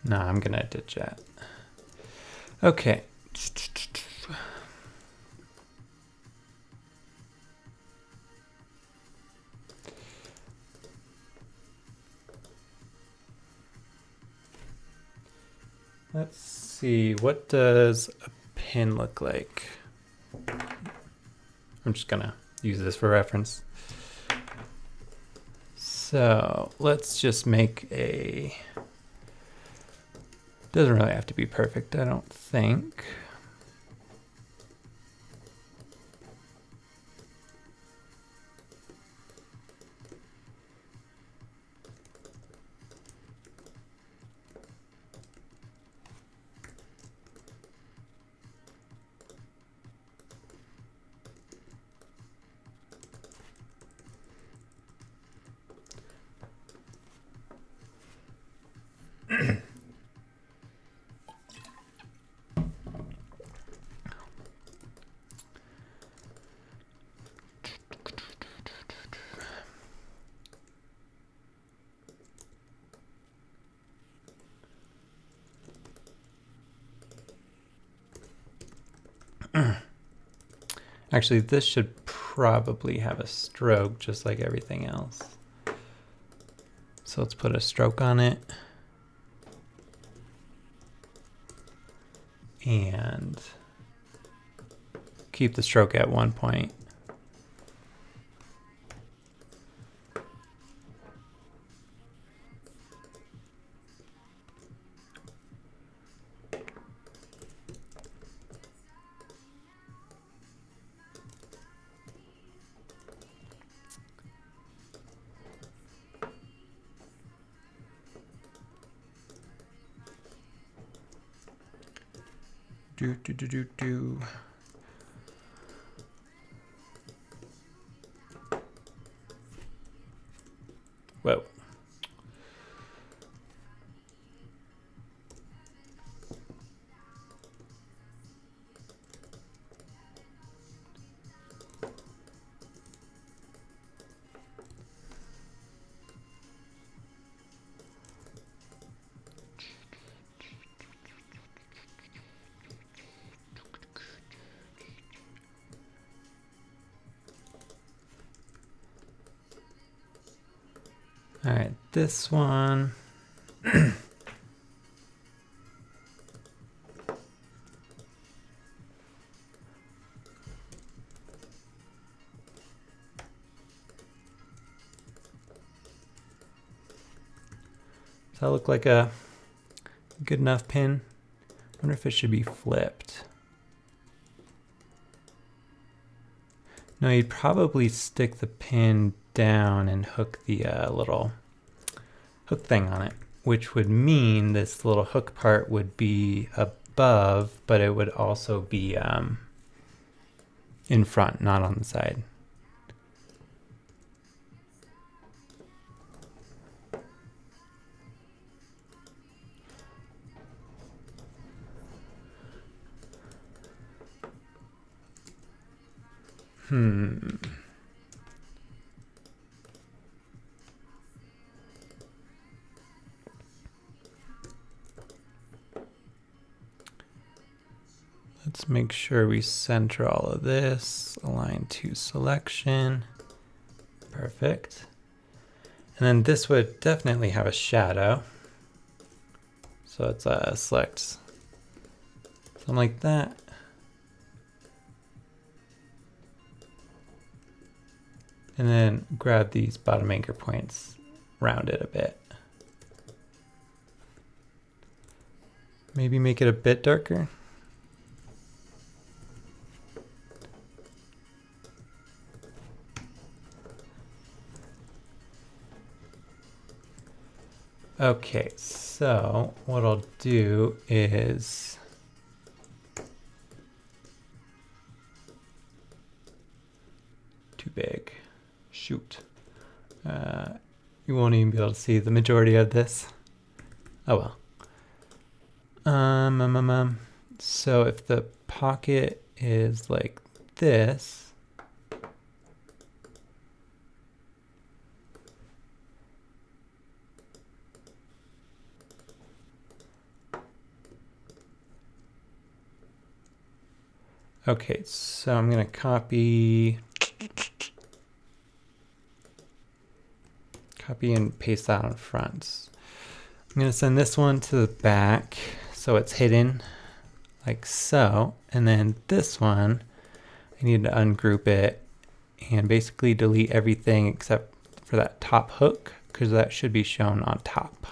No, I'm gonna ditch that. Okay. Let's see, what does a pin look like? I'm just gonna use this for reference. So let's just make a, doesn't really have to be perfect, I don't think. Actually, this should probably have a stroke just like everything else. So let's put a stroke on it. And keep the stroke at 1 point. Do. Whoa. All right, this one. Does that look like a good enough pin? I wonder if it should be flipped. No, you'd probably stick the pin down and hook the little hook thing on it, which would mean this little hook part would be above, but it would also be in front, not on the side. Let's make sure we center all of this, align to selection. Perfect. And then this would definitely have a shadow. So it's select something like that. And then grab these bottom anchor points, round it a bit. Maybe make it a bit darker. Okay, so what I'll do is too big. Shoot. You won't even be able to see the majority of this. Oh well. So if the pocket is like this, okay, so I'm gonna copy and paste that on front. I'm gonna send this one to the back so it's hidden like so, and then this one I need to ungroup it and basically delete everything except for that top hook, because that should be shown on top.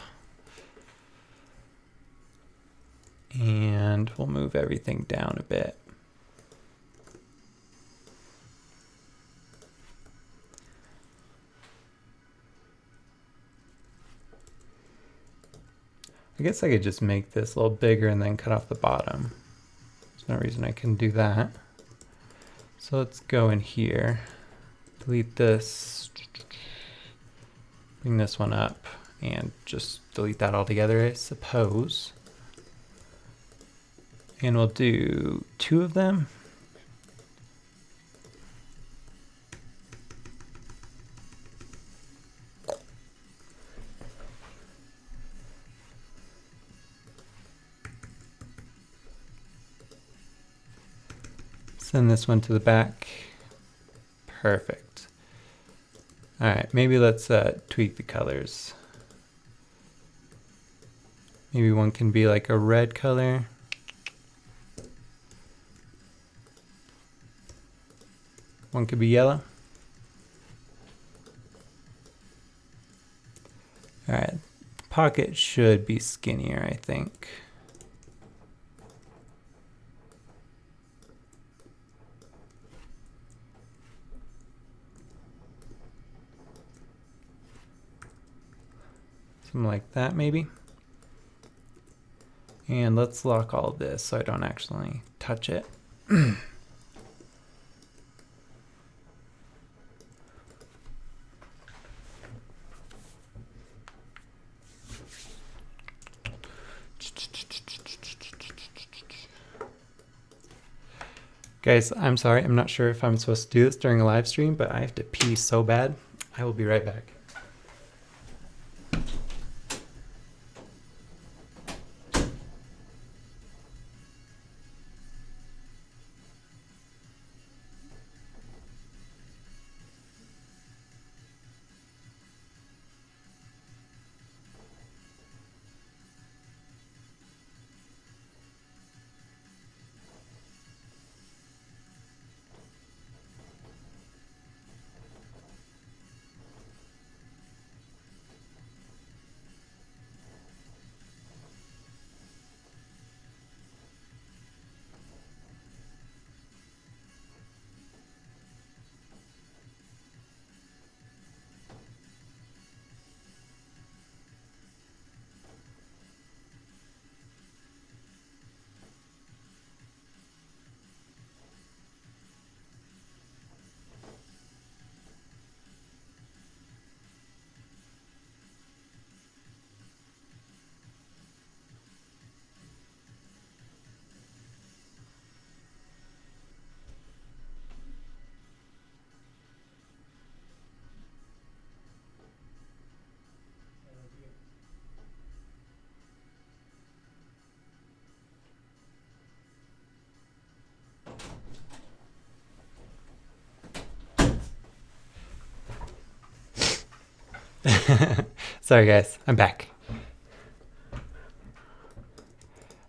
And we'll move everything down a bit. I guess I could just make this a little bigger and then cut off the bottom. There's no reason I couldn't do that. So let's go in here, delete this, bring this one up, and just delete that altogether, I suppose. And we'll do 2 of them. Send this one to the back. Perfect. All right, maybe let's tweak the colors. Maybe one can be like a red color. One could be yellow. All right, the pocket should be skinnier, I think. Something like that, maybe. And let's lock all of this so I don't actually touch it. Guys, I'm sorry. I'm not sure if I'm supposed to do this during a live stream, but I have to pee so bad. I will be right back. Sorry guys, I'm back.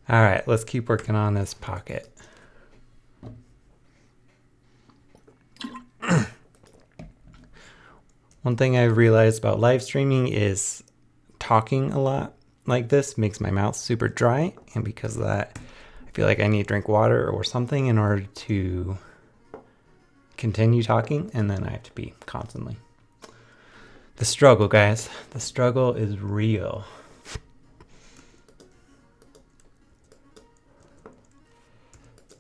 All right, let's keep working on this pocket. One thing I've realized about live streaming is talking a lot like this makes my mouth super dry, and because of that, I feel like I need to drink water or something in order to continue talking, and then I have to pee constantly. The struggle, guys. The struggle is real.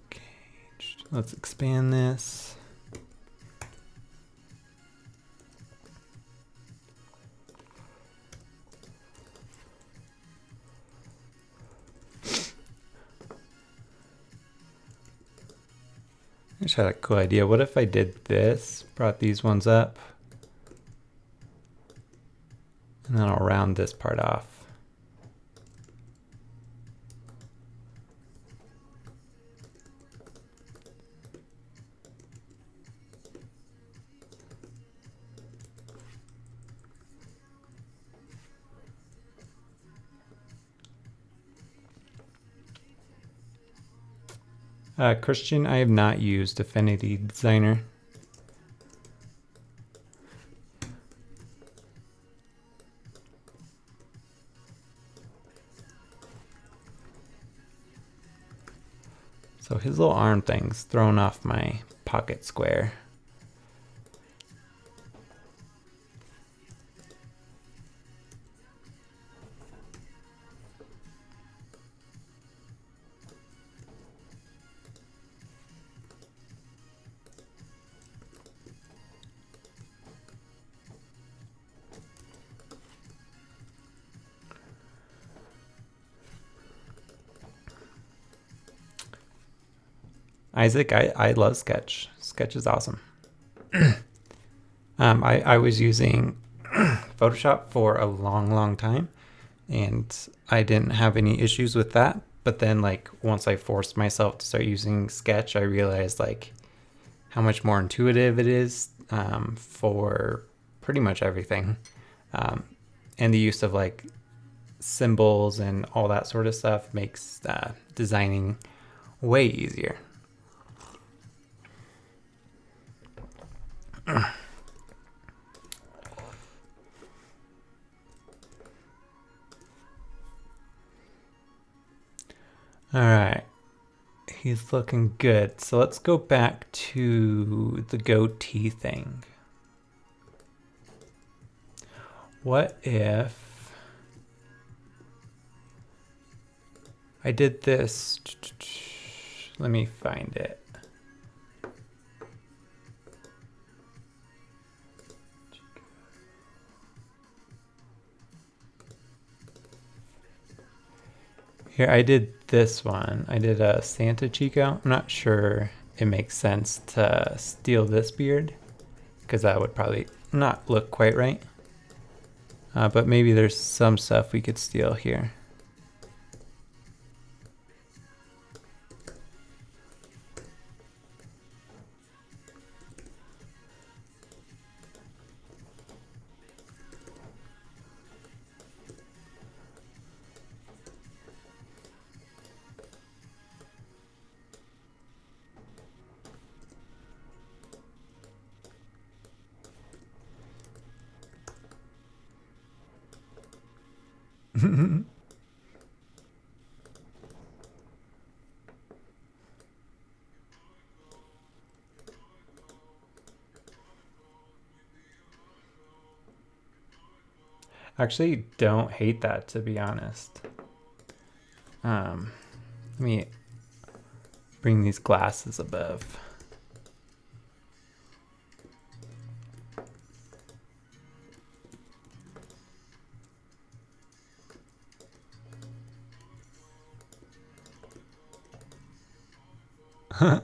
Okay, let's expand this. I just had a cool idea. What if I did this, brought these ones up, and then I'll round this part off. Christian, I have not used Affinity Designer. So his little arm thing's thrown off my pocket square. Isaac, I love Sketch. Sketch is awesome. I was using Photoshop for a long time, and I didn't have any issues with that, but then like once I forced myself to start using Sketch, I realized like how much more intuitive it is for pretty much everything. And the use of like symbols and all that sort of stuff makes designing way easier. All right, he's looking good. So let's go back to the goatee thing. What if I did this? Let me find it. Here, I did this one. I did a Santa Chico. I'm not sure it makes sense to steal this beard because that would probably not look quite right. But maybe there's some stuff we could steal here. Actually, don't hate that, to be honest. Let me bring these glasses above. All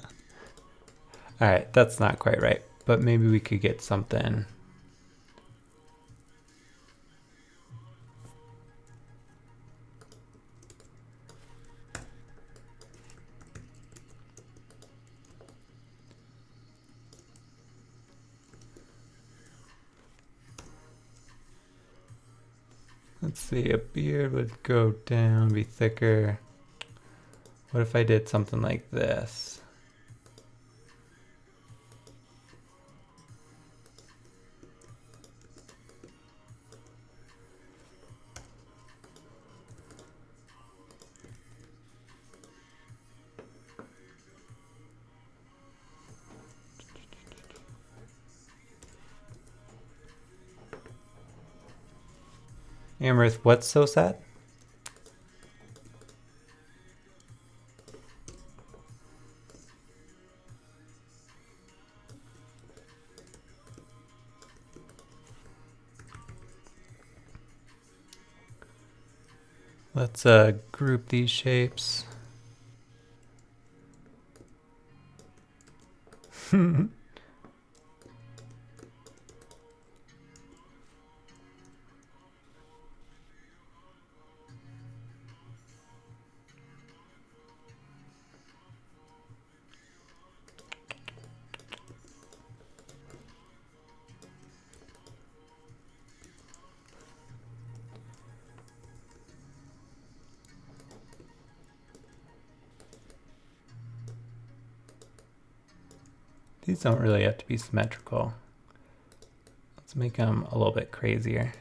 right, that's not quite right, but maybe we could get something. Let's see, a beard would go down, be thicker. What if I did something like this? Amherst, what's so sad? Let's group these shapes. These don't really have to be symmetrical. Let's make them a little bit crazier.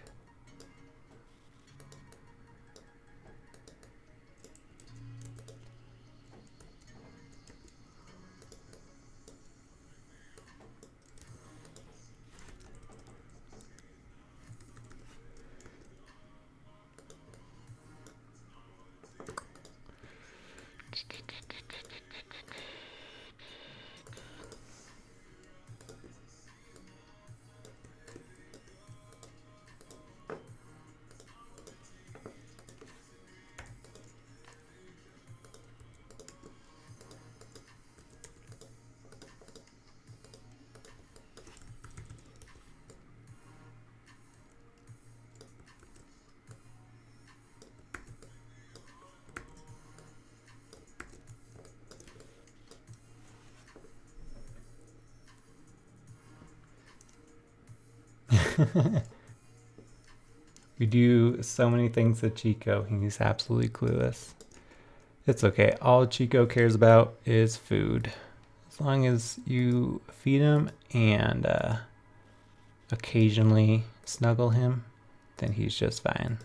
We do so many things to Chico. He's absolutely clueless. It's okay. All Chico cares about is food. As long as you feed him and occasionally snuggle him, then he's just fine.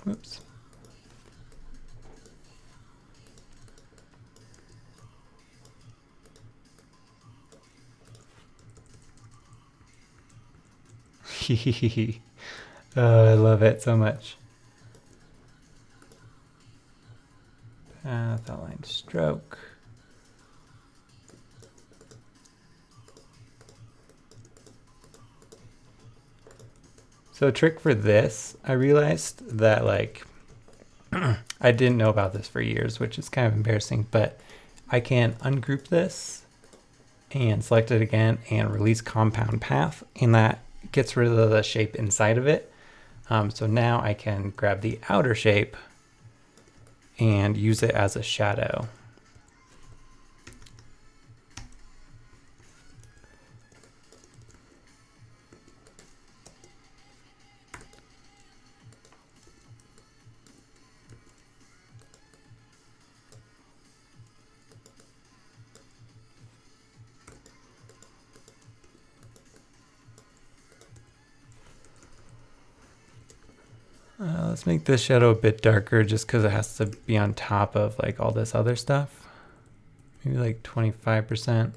Whoops. Oh, I love it so much. Path, outline, stroke. So a trick for this, I realized that like, I didn't know about this for years, which is kind of embarrassing, but I can ungroup this and select it again and release compound path, and that gets rid of the shape inside of it. So now I can grab the outer shape and use it as a shadow. Let's make this shadow a bit darker just because it has to be on top of like all this other stuff. Maybe like 25%.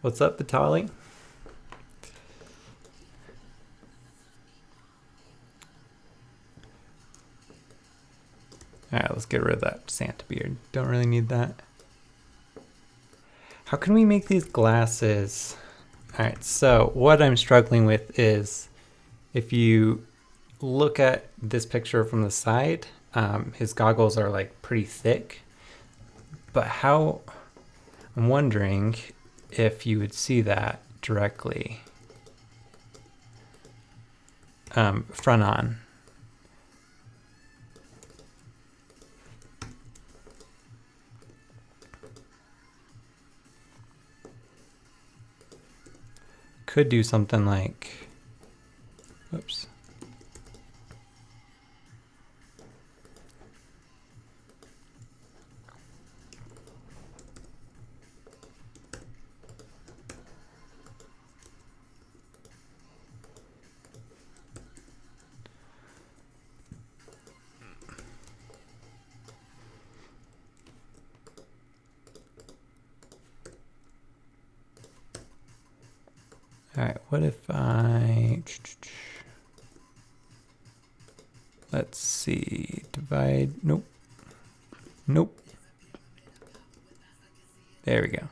What's up, Vitali? All right, let's get rid of that Santa beard. Don't really need that. How can we make these glasses? All right, so what I'm struggling with is if you look at this picture from the side, his goggles are like pretty thick, but how, I'm wondering if you would see that directly front on. Could do something like, whoops. All right, what if I, let's see, divide, nope, nope. There we go.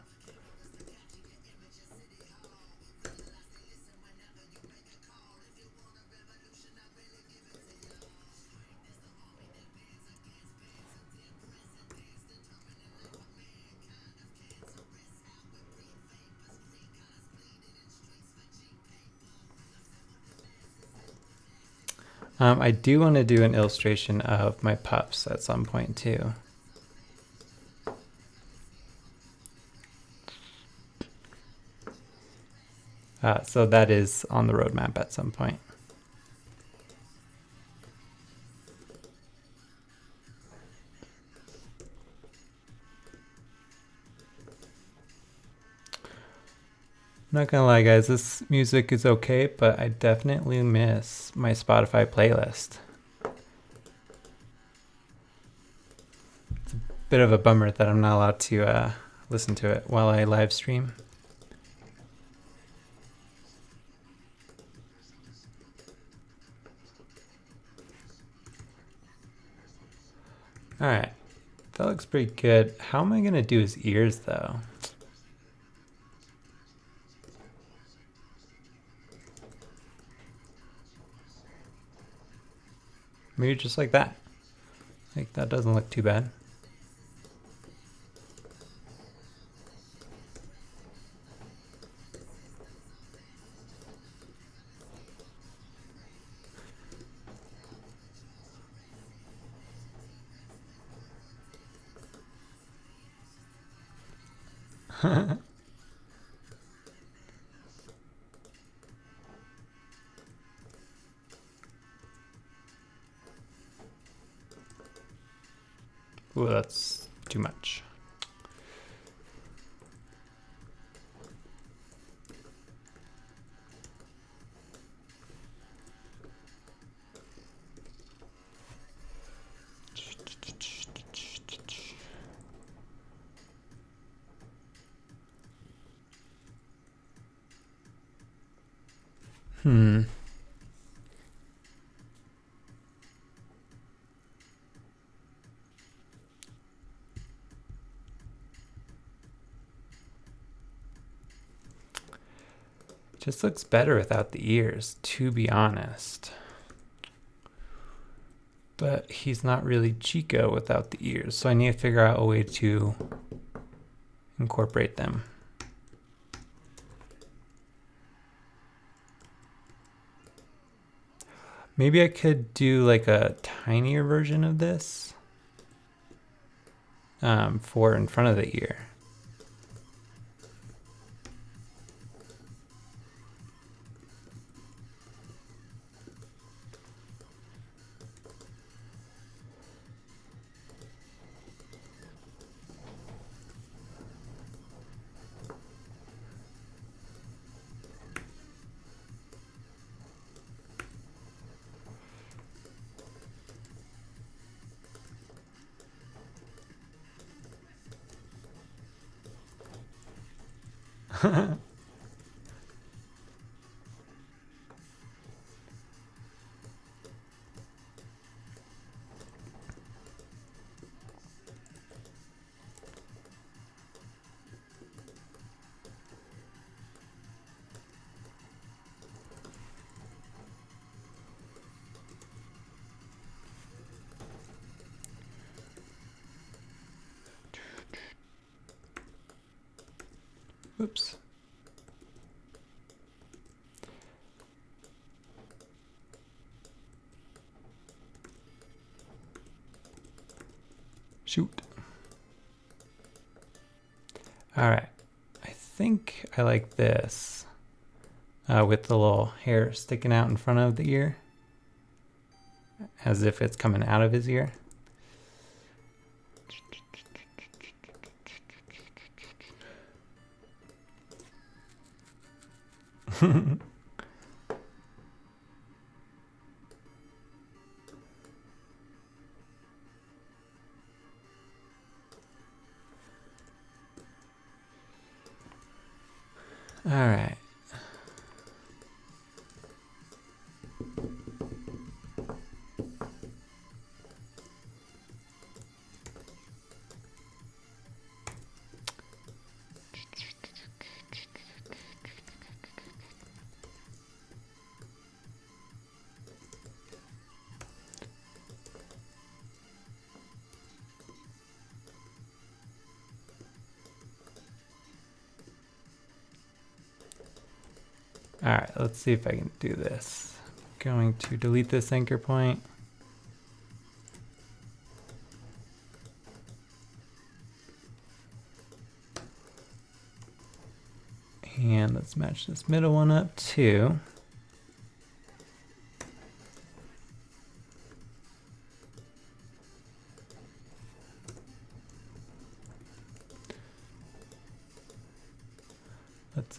I do want to do an illustration of my pups at some point too. So that is on the roadmap at some point. not gonna lie, guys, this music is okay, but I definitely miss my Spotify playlist. It's a bit of a bummer that I'm not allowed to listen to it while I live stream. Alright, that looks pretty good. How am I gonna do his ears though? Maybe just like that. Like, that doesn't look too bad. Ooh, that's too much. Just looks better without the ears, to be honest. But he's not really Chico without the ears, so I need to figure out a way to incorporate them. Maybe I could do like a tinier version of this for in front of the ear. Oops. Shoot. All right. I think I like this with the little hair sticking out in front of the ear, as if it's coming out of his ear. All right. All right, let's see if I can do this. I'm going to delete this anchor point. And let's match this middle one up too. Let's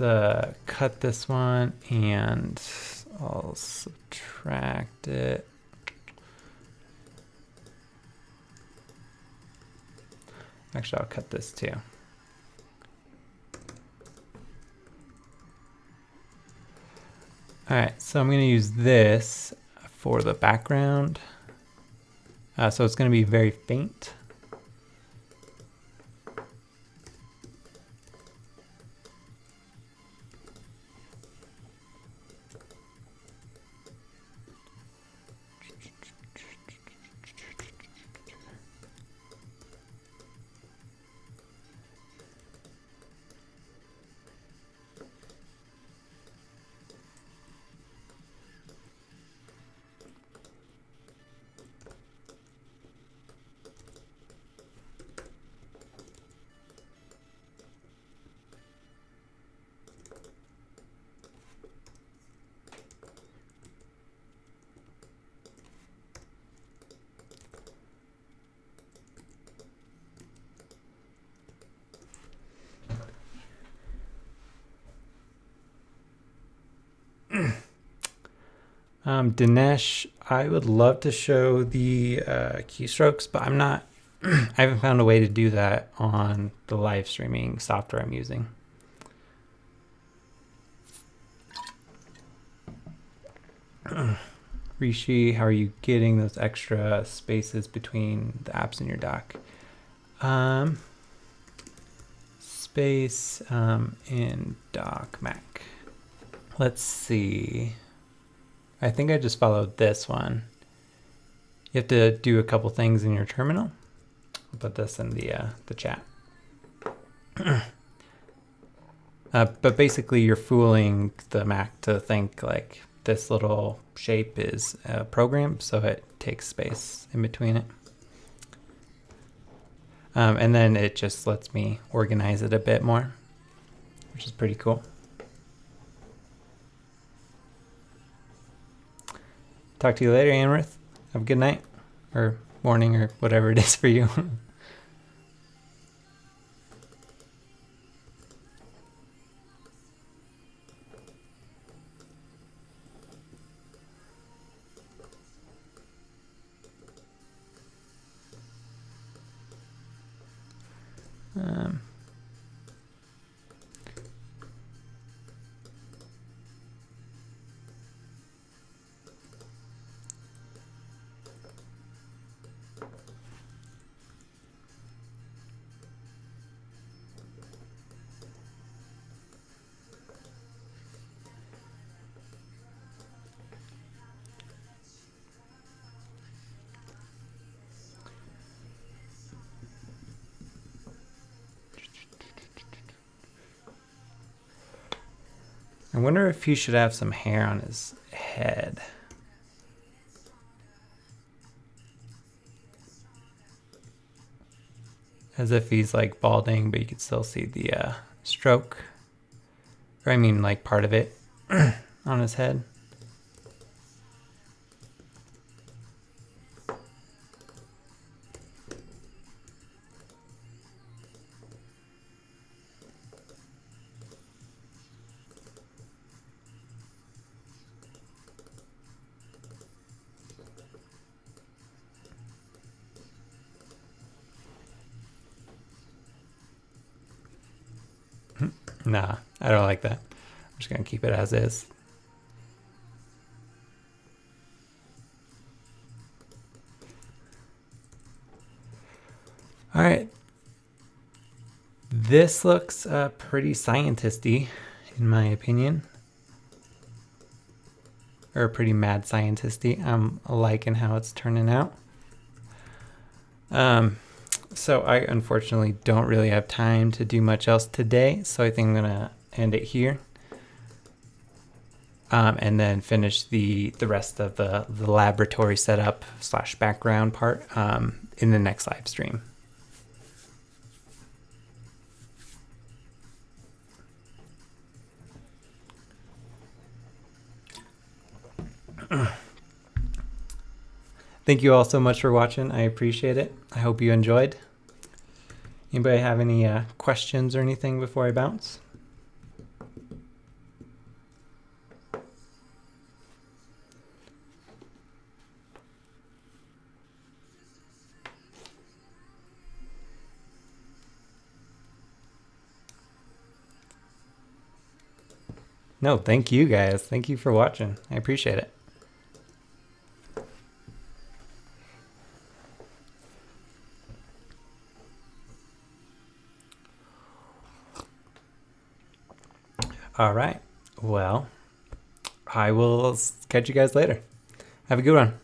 cut this one and I'll subtract it. Actually, I'll cut this too. All right, so I'm going to use this for the background. So it's going to be very faint. Dinesh, I would love to show the keystrokes, but I'm not, I haven't found a way to do that on the live streaming software I'm using. Rishi, how are you getting those extra spaces between the apps in your dock? Space in dock Mac. Let's see. I think I just followed this one. You have to do a couple things in your terminal. I'll put this in the chat. But basically you're fooling the Mac to think like this little shape is a program, so it takes space in between it. And then it just lets me organize it a bit more, which is pretty cool. Talk to you later, Amrith. Have a good night, or morning, or whatever it is for you. I wonder if he should have some hair on his head. As if he's like balding, but you can still see the stroke. Or I mean like part of it on his head. Nah, I don't like that. I'm just gonna keep it as is. All right. This looks pretty scientist-y, in my opinion. Or pretty mad scientist-y. I'm liking how it's turning out. So I unfortunately don't really have time to do much else today, so I think I'm gonna end it here, and then finish the rest of the laboratory setup / background part in the next live stream. Thank you all so much for watching. I appreciate it. I hope you enjoyed. Anybody have any questions or anything before I bounce? No, thank you guys. Thank you for watching. I appreciate it. All right. Well, I will catch you guys later. Have a good one.